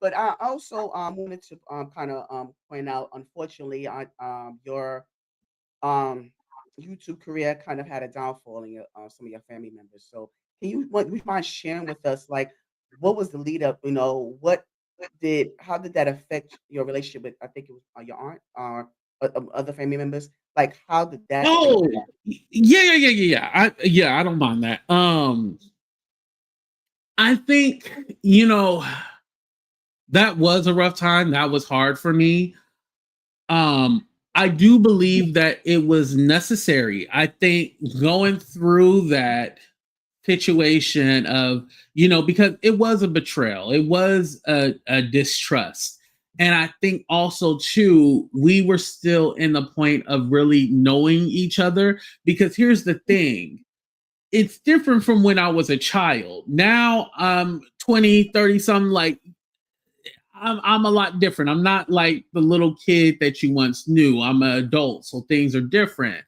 But I also wanted to kind of point out, unfortunately, your um YouTube career kind of had a downfall in your some of your family members. So would you mind sharing with us like what was the lead up? How did that affect your relationship with, I think it was your aunt or other family members? Like how did that Oh, impact? yeah. I don't mind that. I think that was a rough time. That was hard for me. I do believe that it was necessary. I think going through that situation of, because it was a betrayal, it was a distrust. And I think also, too, we were still in the point of really knowing each other. Because here's the thing, it's different from when I was a child. Now I'm 20, 30 something, like I'm a lot different. I'm not like the little kid that you once knew. I'm an adult, so things are different.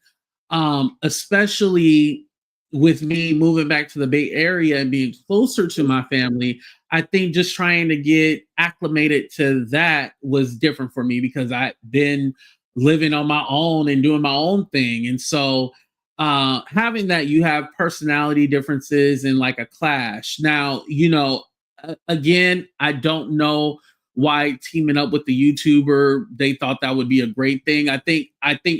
Especially with me moving back to the Bay Area and being closer to my family, I think just trying to get acclimated to that was different for me because I've been living on my own and doing my own thing. And so having that, you have personality differences and like a clash. Now, again, I don't know why teaming up with the YouTuber, they thought that would be a great thing. I think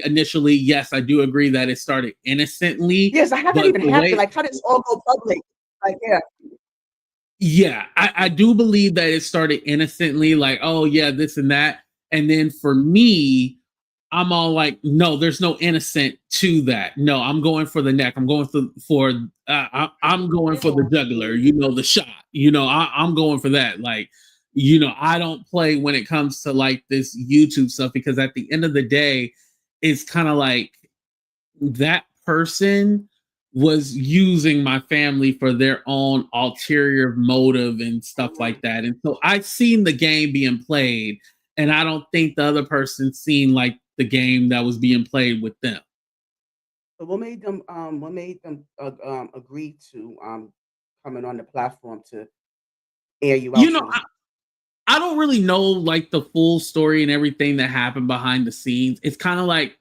initially, yes, I do agree that it started innocently, Yes, how that but even the happen? way, Like how did this all go public? Like yeah. yeah, I do believe that it started innocently, like, oh yeah, this and that. And then for me, I'm all like, no, there's no innocent to that. No, I'm going for the neck. I'm going I'm going for the jugular, the shot. I'm going for that. Like, I don't play when it comes to like this YouTube stuff because at the end of the day, it's kind of like that person was using my family for their own ulterior motive and stuff like that. And so I've seen the game being played, and I don't think the other person seen like the game that was being played with them. So what made them agree to coming on the platform to air you out, You know, so to I, speak? I don't really know like the full story and everything that happened behind the scenes. It's kind of like,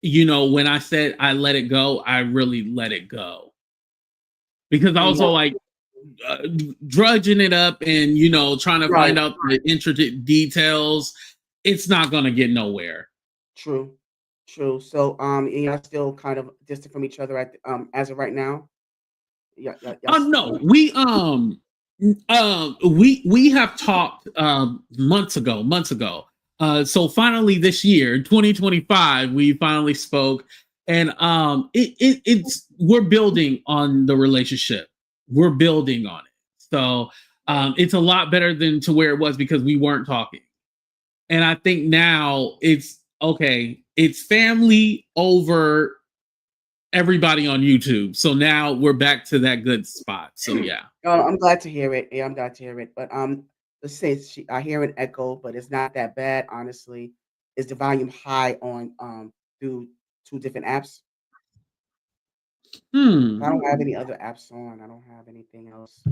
when I said I let it go, I really let it go because I And was all like, uh, drudging it up and trying to right, find out the intricate details. It's not going to get nowhere. true, true. So and y'all still kind of distant from each other as of right now. Yeah, y'all No, still we We have talked months ago. So finally this year, 2025, we finally spoke, and it's we're building on the relationship. We're building on it. So it's a lot better than to where it was because we weren't talking. And I think now it's okay. It's family over everybody on YouTube. So now we're back to that good spot. So yeah. Oh, I'm glad to hear it. Yeah, I'm glad to hear it. But let's say I hear an echo, but it's not that bad, honestly. Is the volume high on through two different apps? I don't have any other apps on. I don't have anything else.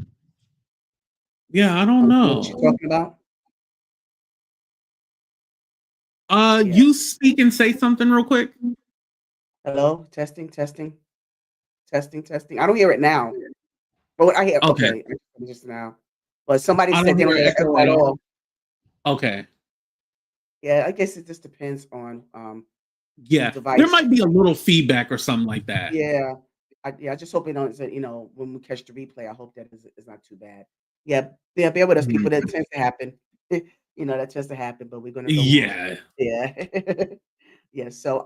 Yeah, I don't know. What you talking about? Yeah. You speak and say something real quick. Hello, testing, testing, testing, testing. I don't hear it now. But I hear okay just now. But somebody said they don't hear echo at all. Okay. Yeah, I guess it just depends on yeah. The there might be a little feedback or something like that. Yeah. I just hope it don't, you know, when we catch the replay, I hope that is not too bad. Yeah, bear with us, people. That tends to happen. You know, that tends to happen, but we're gonna go on. Yeah. Yeah. So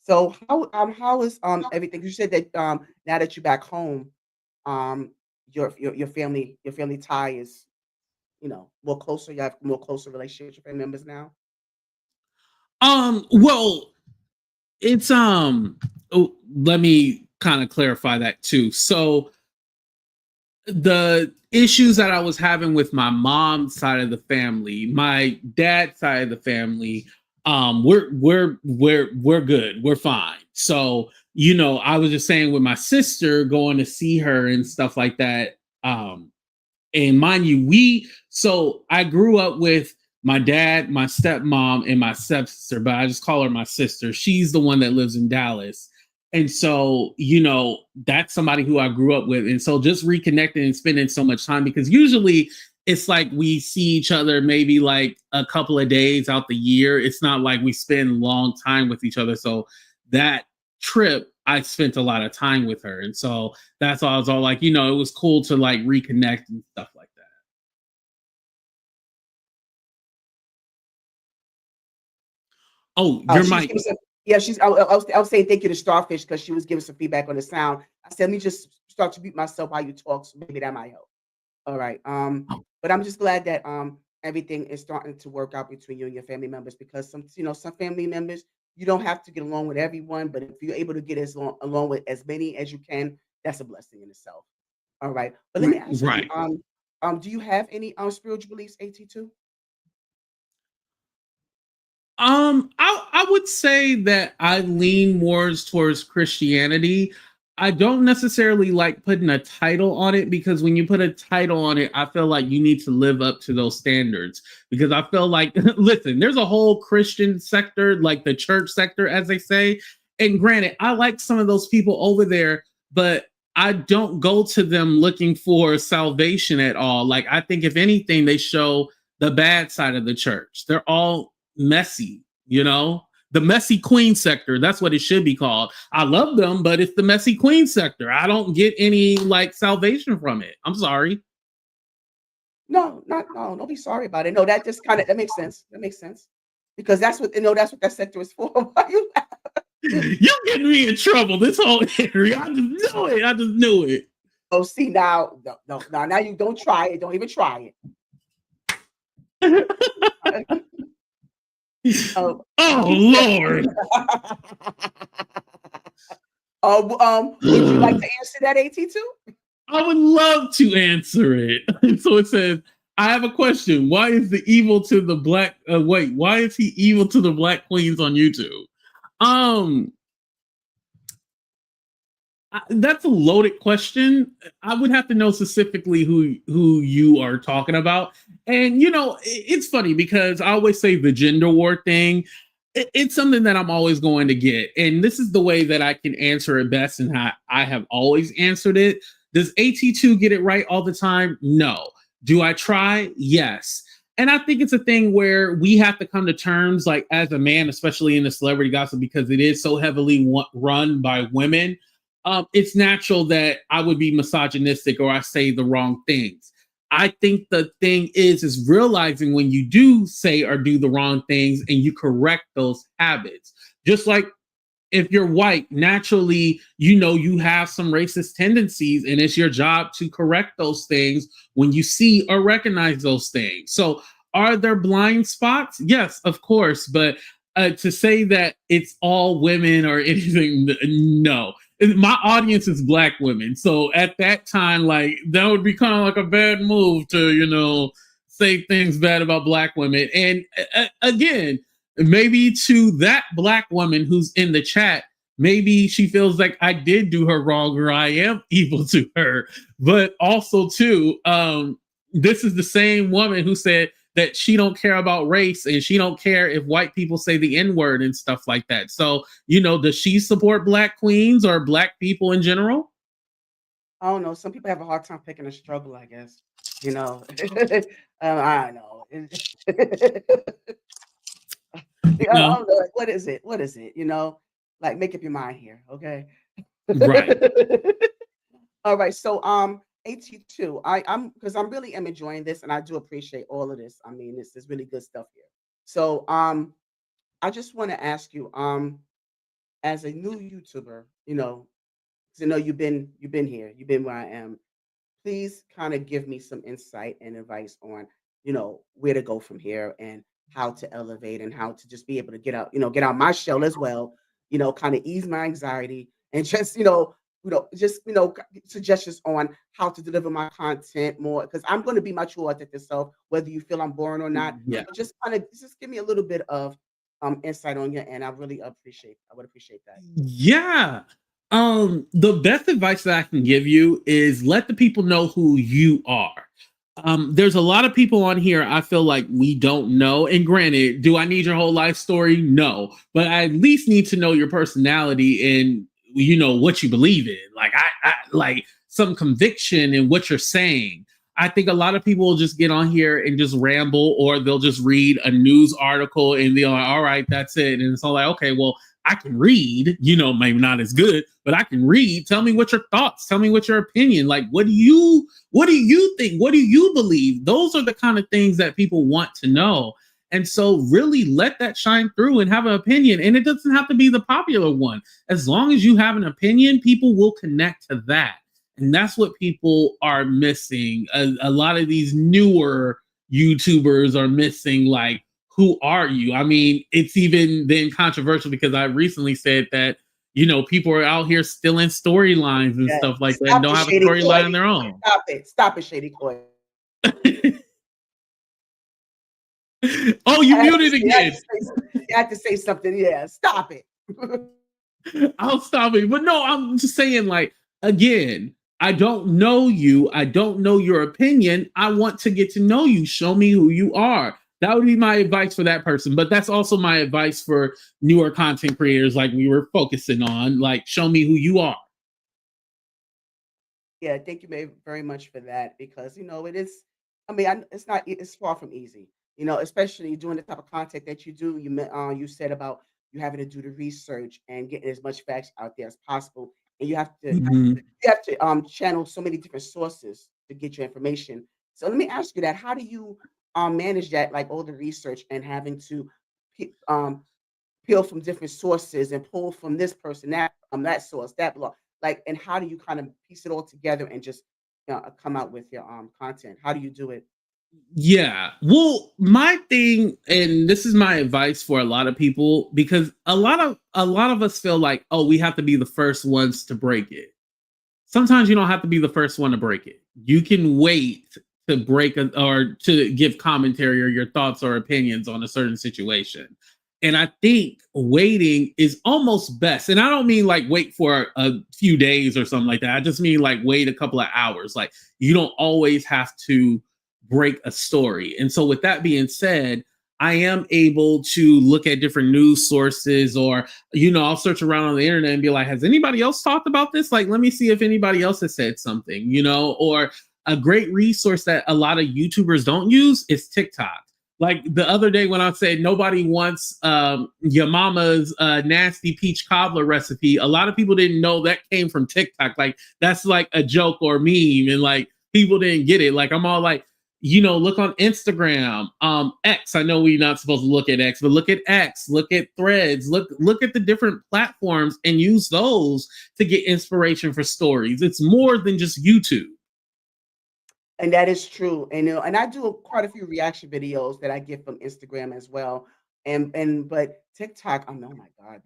how is everything? You said that now that you're back home, your family tie is, you know, more closer. You have more closer relationships with family members now. Well, it's let me kind of clarify that too. So the issues that I was having with my mom's side of the family, my dad's side of the family, we're good. We're fine. So, you know, I was just saying with my sister going to see her and stuff like that. And mind you, so I grew up with my dad, my stepmom, and my stepsister, but I just call her my sister. She's the one that lives in Dallas. And so, you know, that's somebody who I grew up with. And so just reconnecting and spending so much time, because usually it's like we see each other maybe like a couple of days out the year. It's not like we spend long time with each other. So that trip, I spent a lot of time with her. And so that's why I was all like, you know, it was cool to like reconnect and stuff like that. Oh, your mic. Yeah, I was saying thank you to Starfish because she was giving some feedback on the sound. I said, let me just start to mute myself while you talk, so maybe that might help. All right. But I'm just glad that everything is starting to work out between you and your family members, because some family members, you don't have to get along with everyone, but if you're able to get along with as many as you can, that's a blessing in itself. All right. But let me ask you, do you have any spiritual beliefs, AT2? I would say that I lean more towards Christianity. I don't necessarily like putting a title on it, because when you put a title on it, I feel like you need to live up to those standards, because I feel like, listen, there's a whole Christian sector, like the church sector, as they say. And granted, I like some of those people over there, but I don't go to them looking for salvation at all. Like, I think if anything, they show the bad side of the church. They're all messy, you know, the messy queen sector. That's what it should be called. I love them, but it's the messy queen sector. I don't get any like salvation from it. I'm sorry. No, don't be sorry about it. No, that just that makes sense. That makes sense, because that's what that sector is for. You're getting me in trouble this whole area. I just knew it. Oh, see, now you don't try it. Don't even try it. Oh Lord. Would you like to answer that, AT2? I would love to answer it. So it says, I have a question. Why is the evil to the black why is he evil to the black queens on YouTube? That's a loaded question. I would have to know specifically who you are talking about. And you know, it's funny because I always say the gender war thing. It's something that I'm always going to get, and this is the way that I can answer it best, and how I have always answered it. Does AT2 get it right all the time? No. Do I try? Yes. And I think it's a thing where we have to come to terms, like as a man, especially in the celebrity gossip, because it is so heavily run by women. It's natural that I would be misogynistic or I say the wrong things. I think the thing is realizing when you do say or do the wrong things and you correct those habits. Just like if you're white, naturally, you have some racist tendencies, and it's your job to correct those things when you see or recognize those things. So, are there blind spots? Yes, of course. But to say that it's all women or anything, no. My audience is Black women. So at that time, like, that would be kind of like a bad move to, say things bad about Black women. And again, maybe to that Black woman who's in the chat, maybe she feels like I did do her wrong or I am evil to her. But also, too, this is the same woman who said that she don't care about race and she don't care if white people say the N-word and stuff like that. So, does she support Black queens or Black people in general? I don't know. Some people have a hard time picking a struggle, I guess. I don't know. I don't know. What is it? What is it? Like, make up your mind here, okay? Right. All right. So, AT2, I'm because I'm really am enjoying this, and I do appreciate all of this. I mean, this is really good stuff here. So, I just want to ask you, as a new YouTuber, 'cause I know you've been here, you've been where I am. Please kind of give me some insight and advice on, where to go from here and how to elevate and how to just be able to get out my shell as well, kind of ease my anxiety and just, suggestions on how to deliver my content more because I'm going to be my true authentic self, whether you feel I'm boring or not. Yeah. So just kind of just give me a little bit of insight on your end. I would appreciate that. Yeah. The best advice that I can give you is let the people know who you are. There's a lot of people on here I feel like we don't know. And granted, do I need your whole life story? No. But I at least need to know your personality and what you believe in. Like I like some conviction in what you're saying. I think a lot of people will just get on here and just ramble, or they'll just read a news article and they're like, all right, that's it. And it's all like, okay, well, I can read, maybe not as good, but I can read. Tell me what your thoughts, tell me what your opinion, like, what do you think? What do you believe? Those are the kind of things that people want to know. And so really let that shine through and have an opinion. And it doesn't have to be the popular one. As long as you have an opinion, people will connect to that. And that's what people are missing. A lot of these newer YouTubers are missing, like, who are you? I mean, it's even been controversial because I recently said that, people are out here stealing storylines and stuff like that and don't have a storyline on their own. Stop it, Shady Coy. Oh, you muted again. I had to say something. Yeah, stop it. I'll stop it. But no, I'm just saying, like, again, I don't know you. I don't know your opinion. I want to get to know you. Show me who you are. That would be my advice for that person. But that's also my advice for newer content creators like we were focusing on. Like, show me who you are. Yeah, thank you very much for that because, it is, it's far from easy, especially doing the type of content that you do. You said about you having to do the research and getting as much facts out there as possible. And you have to channel so many different sources to get your information. So let me ask you that. How do you manage that, like all the research and having to peel from different sources and pull from this person, that source, that blog, like, and how do you kind of piece it all together and just come out with your content? How do you do it? Yeah. Well, my thing, and this is my advice for a lot of people, because a lot of us feel like, oh, we have to be the first ones to break it. Sometimes you don't have to be the first one to break it. You can wait to break or to give commentary or your thoughts or opinions on a certain situation. And I think waiting is almost best. And I don't mean like wait for a few days or something like that. I just mean like wait a couple of hours. Like, you don't always have to break a story. And so with that being said, I am able to look at different news sources, or, I'll search around on the internet and be like, has anybody else talked about this? Like, let me see if anybody else has said something, or a great resource that a lot of YouTubers don't use is TikTok. Like the other day when I said nobody wants your mama's nasty peach cobbler recipe, a lot of people didn't know that came from TikTok. Like, that's like a joke or meme. And like, people didn't get it. Like I'm all like, look on Instagram, X. I know we're not supposed to look at X, but look at X, look at Threads, look at the different platforms and use those to get inspiration for stories. It's more than just YouTube. And that is true. And and I do quite a few reaction videos that I get from Instagram as well. But TikTok, oh my God,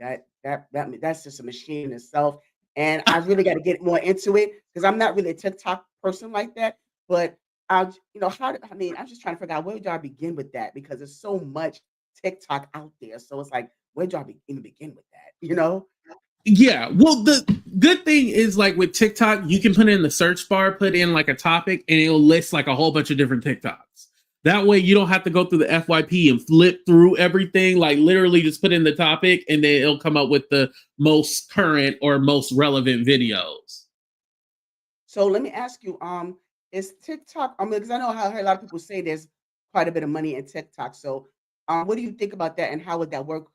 that's just a machine in itself. And I really got to get more into it because I'm not really a TikTok person like that. But I'm just trying to figure out where do I begin with that because there's so much TikTok out there. So it's like, where do I even begin with that? Yeah, well, the good thing is like with TikTok, you can put in the search bar, put in like a topic, and it'll list like a whole bunch of different TikToks. That way, you don't have to go through the FYP and flip through everything. Like literally, just put in the topic, and then it'll come up with the most current or most relevant videos. So let me ask you, is TikTok? I mean, because I know how a lot of people say there's quite a bit of money in TikTok. So, what do you think about that, and how would that work?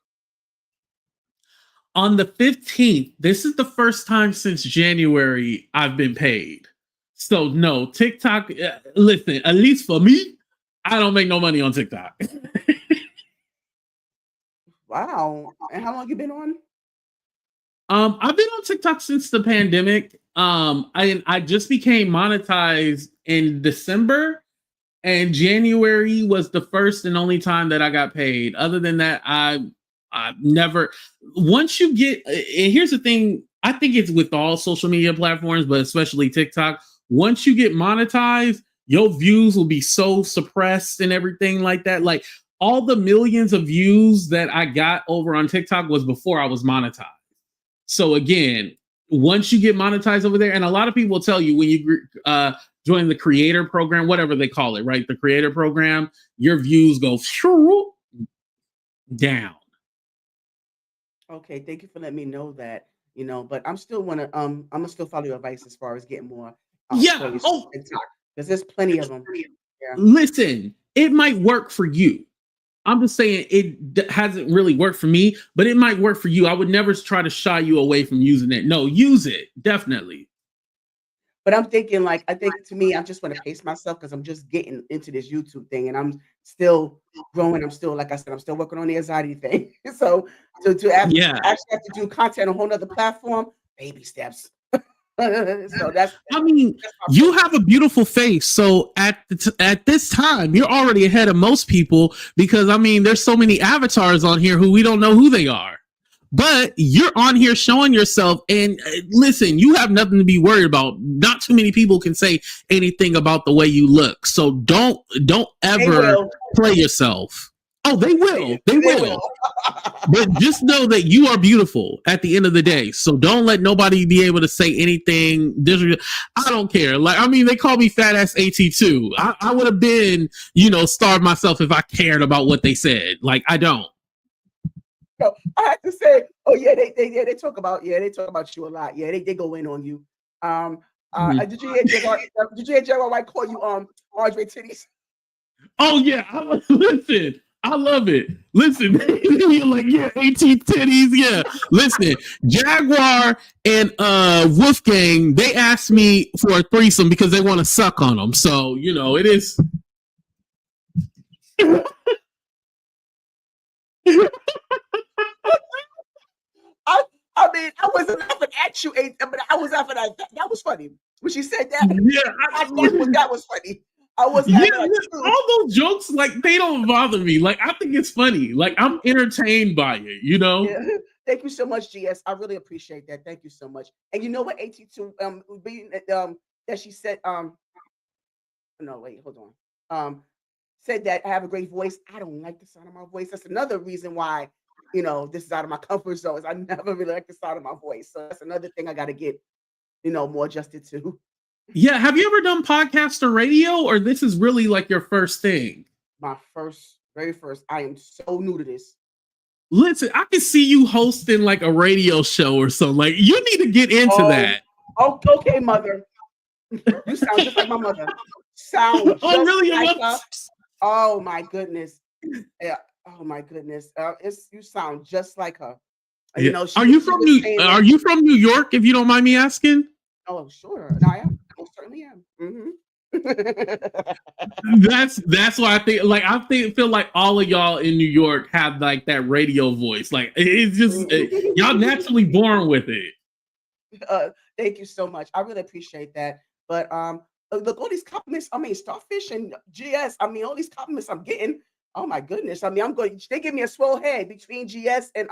On the 15th, this is the first time since January I've been paid. So no, TikTok, listen, at least for me, I don't make no money on TikTok. Wow. And how long you been on? I've been on TikTok since the pandemic. I just became monetized in December, and January was the first and only time that I got paid. Other than that, I've never. Once you get, and here's the thing, I think it's with all social media platforms, but especially TikTok. Once you get monetized, your views will be so suppressed and everything like that. Like all the millions of views that I got over on TikTok was before I was monetized. So again, once you get monetized over there, and a lot of people tell you when you join the creator program, whatever they call it, right? The creator program, your views go down. Okay, thank you for letting me know that. But I'm still I'm gonna still follow your advice as far as getting more Yeah. Oh, TikTok because there's plenty of them. Yeah. Listen, it might work for you. I'm just saying it hasn't really worked for me, but it might work for you. I would never try to shy you away from using it. No, use it. Definitely. But I'm thinking I think to me, I just want to pace myself because I'm just getting into this YouTube thing and I'm still growing. I'm still, like I said, I'm still working on the anxiety thing. So to actually have to do content on a whole nother platform, baby steps. So you have a beautiful face. So at this time, you're already ahead of most people because there's so many avatars on here who we don't know who they are. But you're on here showing yourself, and listen, you have nothing to be worried about. Not too many people can say anything about the way you look. So don't ever play yourself. Oh, they will. They will. But just know that you are beautiful at the end of the day. So don't let nobody be able to say anything. I don't care. They call me fat ass AT2. I would have been, starved myself if I cared about what they said. I don't. So I have to say, they talk about you a lot. Yeah, they go in on you. Did you hear Gerald White call you Andre Titties? Oh yeah, listen, I love it. Listen, you're like, yeah, AT titties, yeah. Listen, Jaguar and Wolfgang, they asked me for a threesome because they want to suck on them. So it is. I wasn't laughing at you, but I was laughing at that. That was funny when she said that. Yeah, that was funny. I was laughing at you. All those jokes, they don't bother me. I think it's funny. I'm entertained by it. Yeah. Thank you so much, GS. I really appreciate that. Thank you so much. And you know what, AT2 being that she said no, wait, hold on. Said that I have a great voice. I don't like the sound of my voice. That's another reason why this is out of my comfort zone. I never really like the sound of my voice. So that's another thing I got to get, more adjusted to. Yeah. Have you ever done podcast or radio, or this is really your first thing? My very first. I am so new to this. Listen, I can see you hosting a radio show or something. You need to get into that. Oh, okay, mother. You sound just like my mother. Sound just like her. Oh my goodness. Yeah. Oh my goodness. You sound just like her. Yeah. Are you from New York, if you don't mind me asking? Oh, sure. No, I am. I certainly am. Mm-hmm. That's why I feel like all of y'all in New York have like that radio voice. Like it's just y'all naturally born with it. Thank you so much. I really appreciate that. But look, all these compliments. I mean, Starfish and GS. I mean, all these compliments I'm getting. Oh my goodness. I mean, I'm going. They give me a swell head between GS and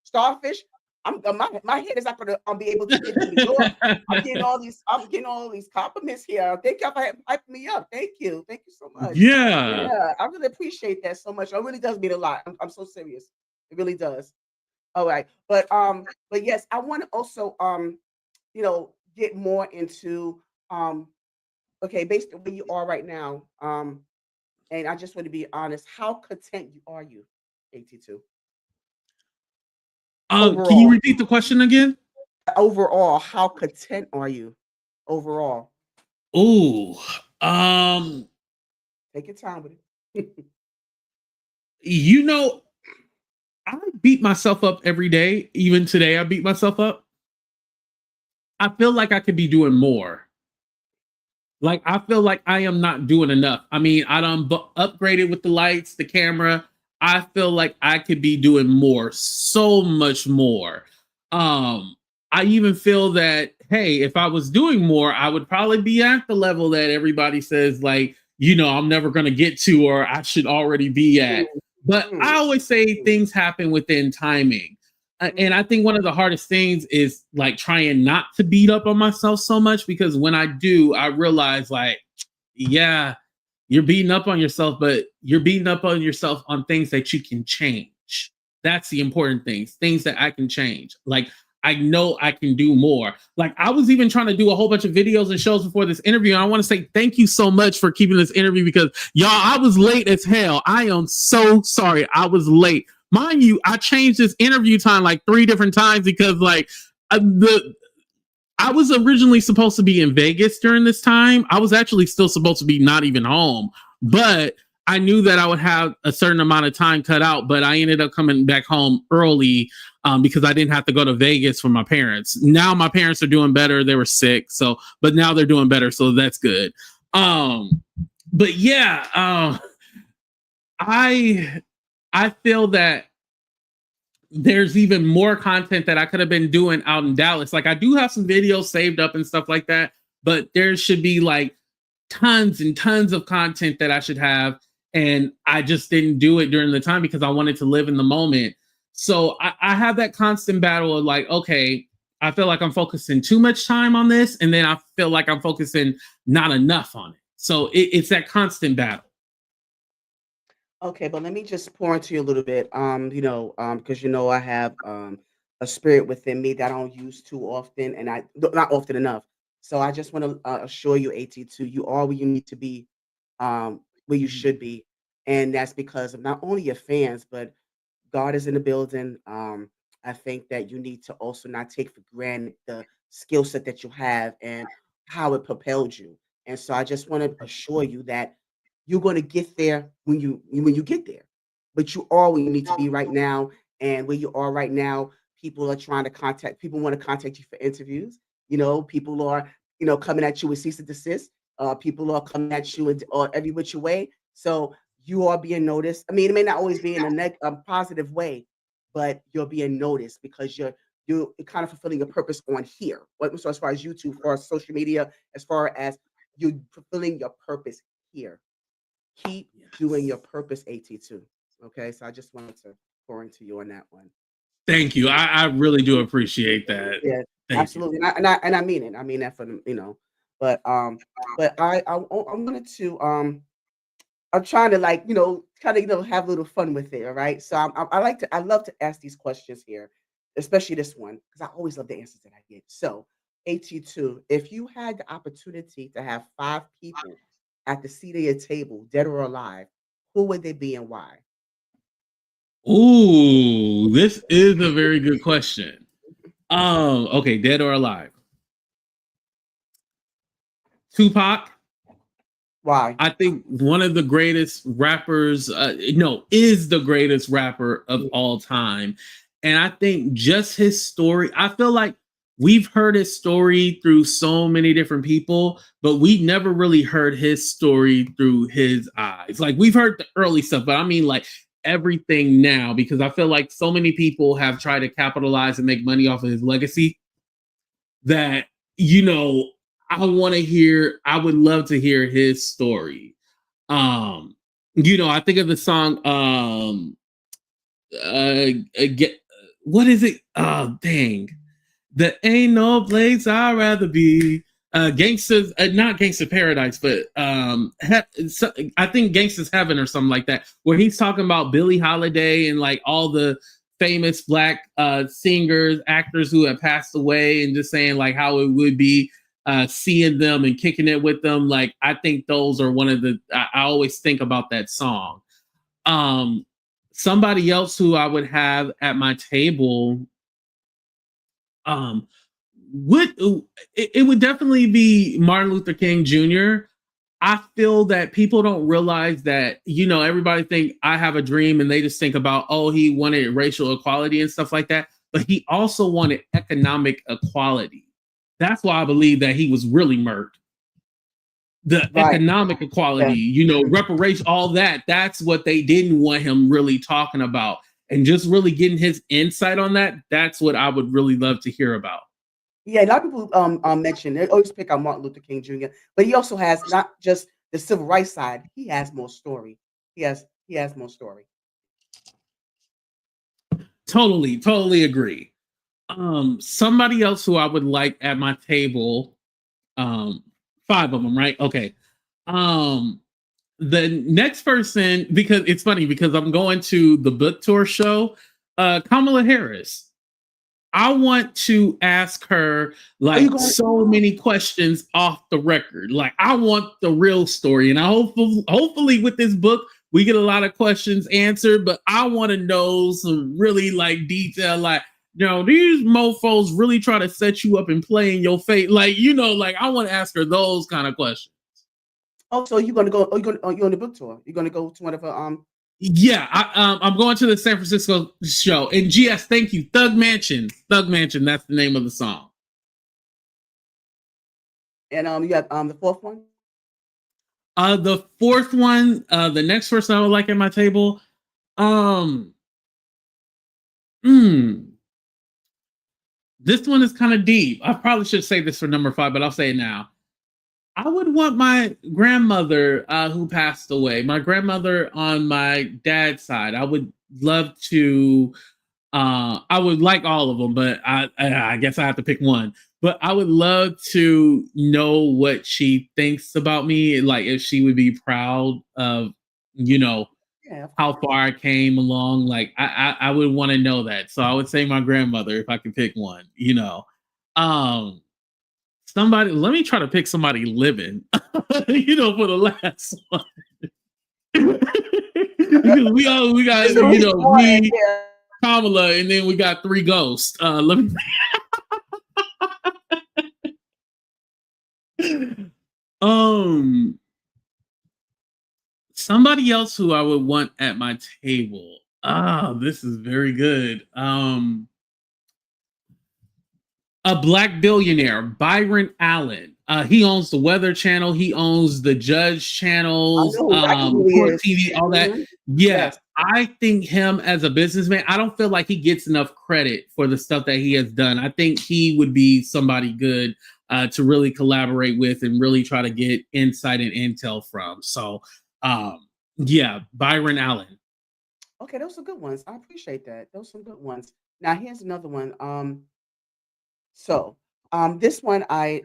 Starfish. My head is not going to be able to get to New York. I'm getting all these. I'm getting all these compliments here. Thank you for hyping me up. Thank you. Thank you so much. Yeah. Yeah, I really appreciate that so much. It really does mean a lot. I'm so serious. It really does. All right, but yes, I want to also get more into okay, based on where you are right now, and I just want to be honest, how content are you, AT2? Can you Overall, repeat the question again? overall, how content are you? Overall, Ooh. Um, take your time with it. you know, I beat myself up every day. Even today, I beat myself up. I feel like I could be doing more. Like I feel like I am not doing enough. I mean, I done upgraded with the lights, the camera. I feel like I could be doing more, so much more. Um, I even feel that hey, if I was doing more, I would probably be at the level that everybody says like, I'm never going to get to or I should already be at. But I always say things happen within timing. And I think one of the hardest things is like trying not to beat up on myself so much because when I do, I realize like, yeah, you're beating up on yourself, but you're beating up on yourself on things that you can change. That's the important things that I can change. Like, I know I can do more. Like, I was even trying to do a whole bunch of videos and shows before this interview. And I want to say thank you so much for keeping this interview because, y'all, I was late as hell. I am so sorry. I was late. Mind you, I changed this interview time like 3 different times because, like, I was originally supposed to be in Vegas during this time. I was actually still supposed to be not even home, but I knew that I would have a certain amount of time cut out, but I ended up coming back home early because I didn't have to go to Vegas for my parents. Now my parents are doing better. They were sick. But now they're doing better. So that's good. But yeah, I feel that there's even more content that I could have been doing out in Dallas. Like I do have some videos saved up and stuff like that, but there should be like tons and tons of content that I should have. And I just didn't do it during the time because I wanted to live in the moment. So I have that constant battle of like, okay, I feel like I'm focusing too much time on this. And then I feel like I'm focusing not enough on it. So it's that constant battle. Okay, but let me just pour into you a little bit. Because I have a spirit within me that I don't use too often, and not often enough. So I just want to assure you, AT2, you are where you need to be, where you should be, and that's because of not only your fans, but God is in the building. I think that you need to also not take for granted the skill set that you have and how it propelled you. And so I just want to assure you that you're going to get there when you get there. But you are where you need to be right now, and where you are right now, people are trying to contact. People want to contact you for interviews. People are coming at you with cease and desist. People are coming at you or every which way. So you are being noticed. I mean, it may not always be in a positive way, but you're being noticed because you're kind of fulfilling your purpose on here. So as far as YouTube, as far as social media, as far as you're fulfilling your purpose here. Keep doing your purpose, AT2. Okay, so I just wanted to pour into you on that one. Thank you. I really do appreciate that. Yeah, Thank absolutely, and I mean it. I mean that for them. But I wanted to I'm trying to kind of have a little fun with it. All right. So I love to ask these questions here, especially this one, because I always love the answers that I get. So AT2, if you had the opportunity to have 5 people at the seat of your table, dead or alive, who would they be and why? you. Ooh, this is a very good question. Okay, dead or alive? Tupac. Why? I think one of the greatest rappers, is the greatest rapper of all time. And I think just his story, I feel like we've heard his story through so many different people, but we never really heard his story through his eyes. Like we've heard the early stuff, but I mean like everything now, because I feel like so many people have tried to capitalize and make money off of his legacy that, you know, I would love to hear his story. You know, I think of the song get what is it? Oh dang. There ain't no place I'd rather be. Gangsters, not Gangster Paradise, but I think Gangsters Heaven or something like that, where he's talking about Billie Holiday and like all the famous black singers, actors who have passed away, and just saying like how it would be seeing them and kicking it with them. Like I think those are one of the. I always think about that song. Um, Somebody else who I would have at my table um would it would definitely be Martin Luther King Jr. I feel that people don't realize that, you know, everybody think I have a dream and they just think about, oh, he wanted racial equality and stuff like that, but he also wanted economic equality. That's why I believe that he was really murdered. The Right. economic equality, Yeah. you know, reparation, all that, that's what they didn't want him really talking about. And just really getting his insight on that, that's what I would really love to hear about. Yeah, a lot of people mention they always pick out Martin Luther King Jr., but he also has not just the civil rights side. He has more story. He has more story. Totally agree. Somebody else who I would like at my table, um, five of them, right? Okay. Um, the next person, because it's funny because I'm going to the book tour show, Kamala Harris. I want to ask her Are you like going? so many questions off the record. Like I want the real story, and I hopefully with this book we get a lot of questions answered. But I want to know some really like detail, like you know these mofo's really try to set you up and play in your face, like you know, like I want to ask her those kind of questions. Oh, so you're gonna go? Are you going? You're on the book tour. You're gonna go to one of her. Yeah, I'm going to the San Francisco show. And GS, thank you. Thug Mansion. Thug Mansion, that's the name of the song. And you have the fourth one. The fourth one, the next person I would like at my table. Um mm, this one is kind of deep. I probably should say this for number 5, but I'll say it now. I would want my grandmother who passed away, my grandmother on my dad's side. I would love to I would like all of them, but I guess I have to pick one. But I would love to know what she thinks about me, like if she would be proud of, you know, Yeah. how far I came along. Like I would want to know that. So I would say my grandmother if I could pick one, you know. Um Somebody, let me try to pick somebody living, you know, for the last one. Because we got, It's the you least know, one. me, Yeah. Kamala, and then we got 3 ghosts. Let me um somebody else who I would want at my table. This is very good. A black billionaire, Byron Allen. He owns the Weather Channel. He owns the Judge I channels, know exactly who he Court is. TV, all that. Mhm. Yeah, Yes. I think him as a businessman, I don't feel like he gets enough credit for the stuff that he has done. I think he would be somebody good to really collaborate with and really try to get insight and intel from. So, yeah, Byron Allen. Okay, those are good ones. I appreciate that. Those are some good ones. Now here's another one. So this one I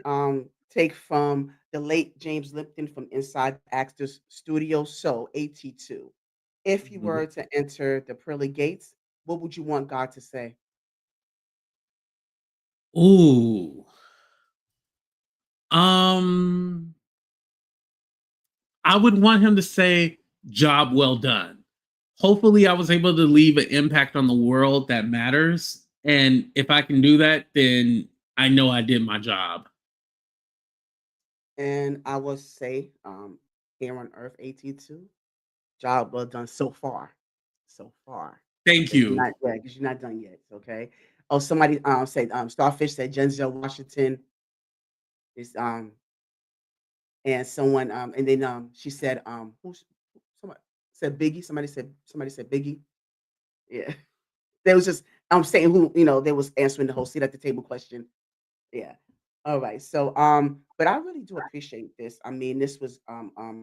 take from the late James Lipton from Inside the Actors Studio. So AT2. If you were to enter the pearly gates, what would you want God to say? Ooh. Um, I would want him to say, job well done. Hopefully, I was able to leave an impact on the world that matters. And if I can do that, then I know I did my job. And I will say, here on Earth, AT2, job well done so far. So far. Thank Because you're you. not, yeah, because you're not done yet. Okay. Oh, somebody said Starfish said Denzel Washington is and someone and then she said somebody said Biggie. Somebody said Biggie. Yeah. They was just saying who, they was answering the whole seat at the table question. Yeah. All right. So, but I really do appreciate this. I mean, this was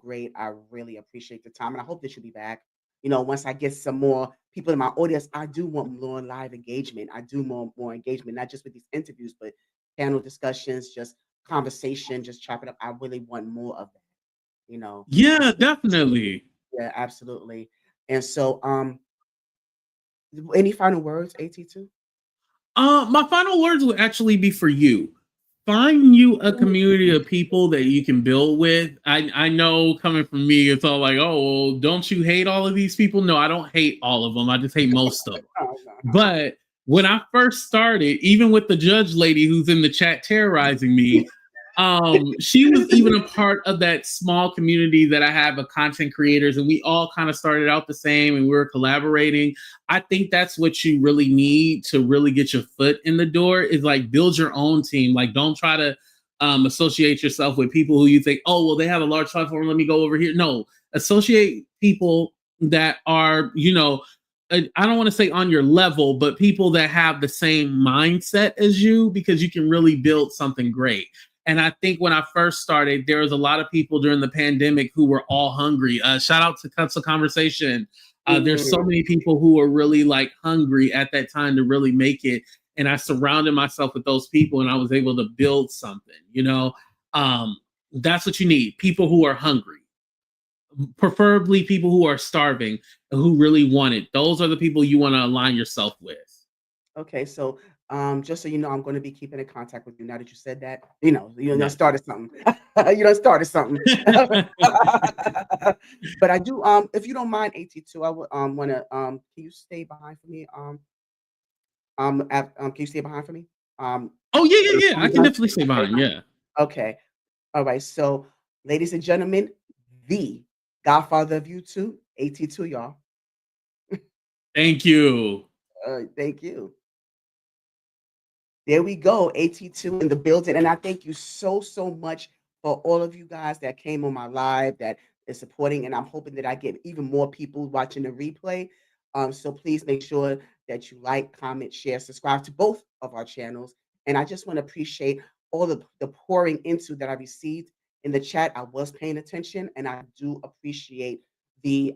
great. I really appreciate the time, and I hope that you'll be back. Once I get some more people in my audience, I do want more live engagement. I do more engagement, not just with these interviews, but panel discussions, just conversation, just chop it up. I really want more of that. You know. Yeah, definitely. Yeah, absolutely. And so, any final words, AT2? My final words would actually be for you. Find you a community of people that you can build with. I know coming from me, it's all like, oh, well, don't you hate all of these people? No, I don't hate all of them. I just hate most of them. But when I first started, even with the judge lady who's in the chat terrorizing me, she was even a part of that small community that I have of content creators, and we all kind of started out the same and we were collaborating. I think that's what you really need to really get your foot in the door, is like build your own team. Like, don't try to associate yourself with people who you think, oh, well, they have a large platform, let me go over here. No, associate people that are, I don't want to say on your level, but people that have the same mindset as you, because you can really build something great. And I think when I first started, there was a lot of people during the pandemic who were all hungry. Shout out to Cuts of Conversation. There's so many people who are really like hungry at that time to really make it. And I surrounded myself with those people, and I was able to build something, that's what you need. People who are hungry, preferably people who are starving and who really want it. Those are the people you want to align yourself with. Okay, so just so you know, I'm going to be keeping in contact with you now that you said that. You done started something. You done started something. But I do, if you don't mind, AT2, I would want to can you stay behind for me? Can you stay behind for me? Oh yeah. I can definitely stay behind. Yeah. Okay. All right. So, ladies and gentlemen, the Godfather of YouTube, AT2, y'all. Thank you. Thank you. There we go, AT2 in the building. And I thank you so, so much for all of you guys that came on my live, that is supporting. And I'm hoping that I get even more people watching the replay. So please make sure that you like, comment, share, subscribe to both of our channels. And I just want to appreciate all the pouring into that I received in the chat. I was paying attention, and I do appreciate the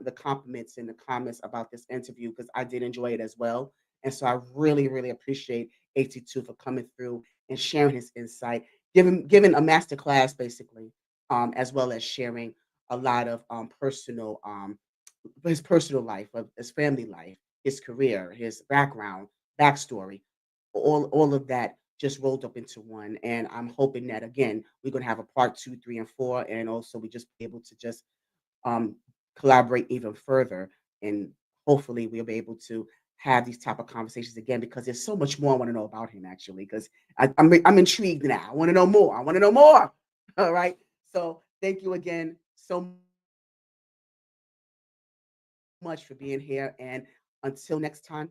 the compliments and the comments about this interview, because I did enjoy it as well. And so I really, really appreciate AT2 for coming through and sharing his insight, giving a master class basically, as well as sharing a lot of his personal life, of his family life, his career, his background, backstory, all of that just rolled up into one. And I'm hoping that again we're gonna have a part 2, 3, and 4, and also we just be able to just um, collaborate even further, and hopefully we'll be able to have these type of conversations again, because there's so much more I want to know about him actually, because I'm intrigued now. I want to know more. I want to know more. All right. So thank you again so much for being here, and until next time,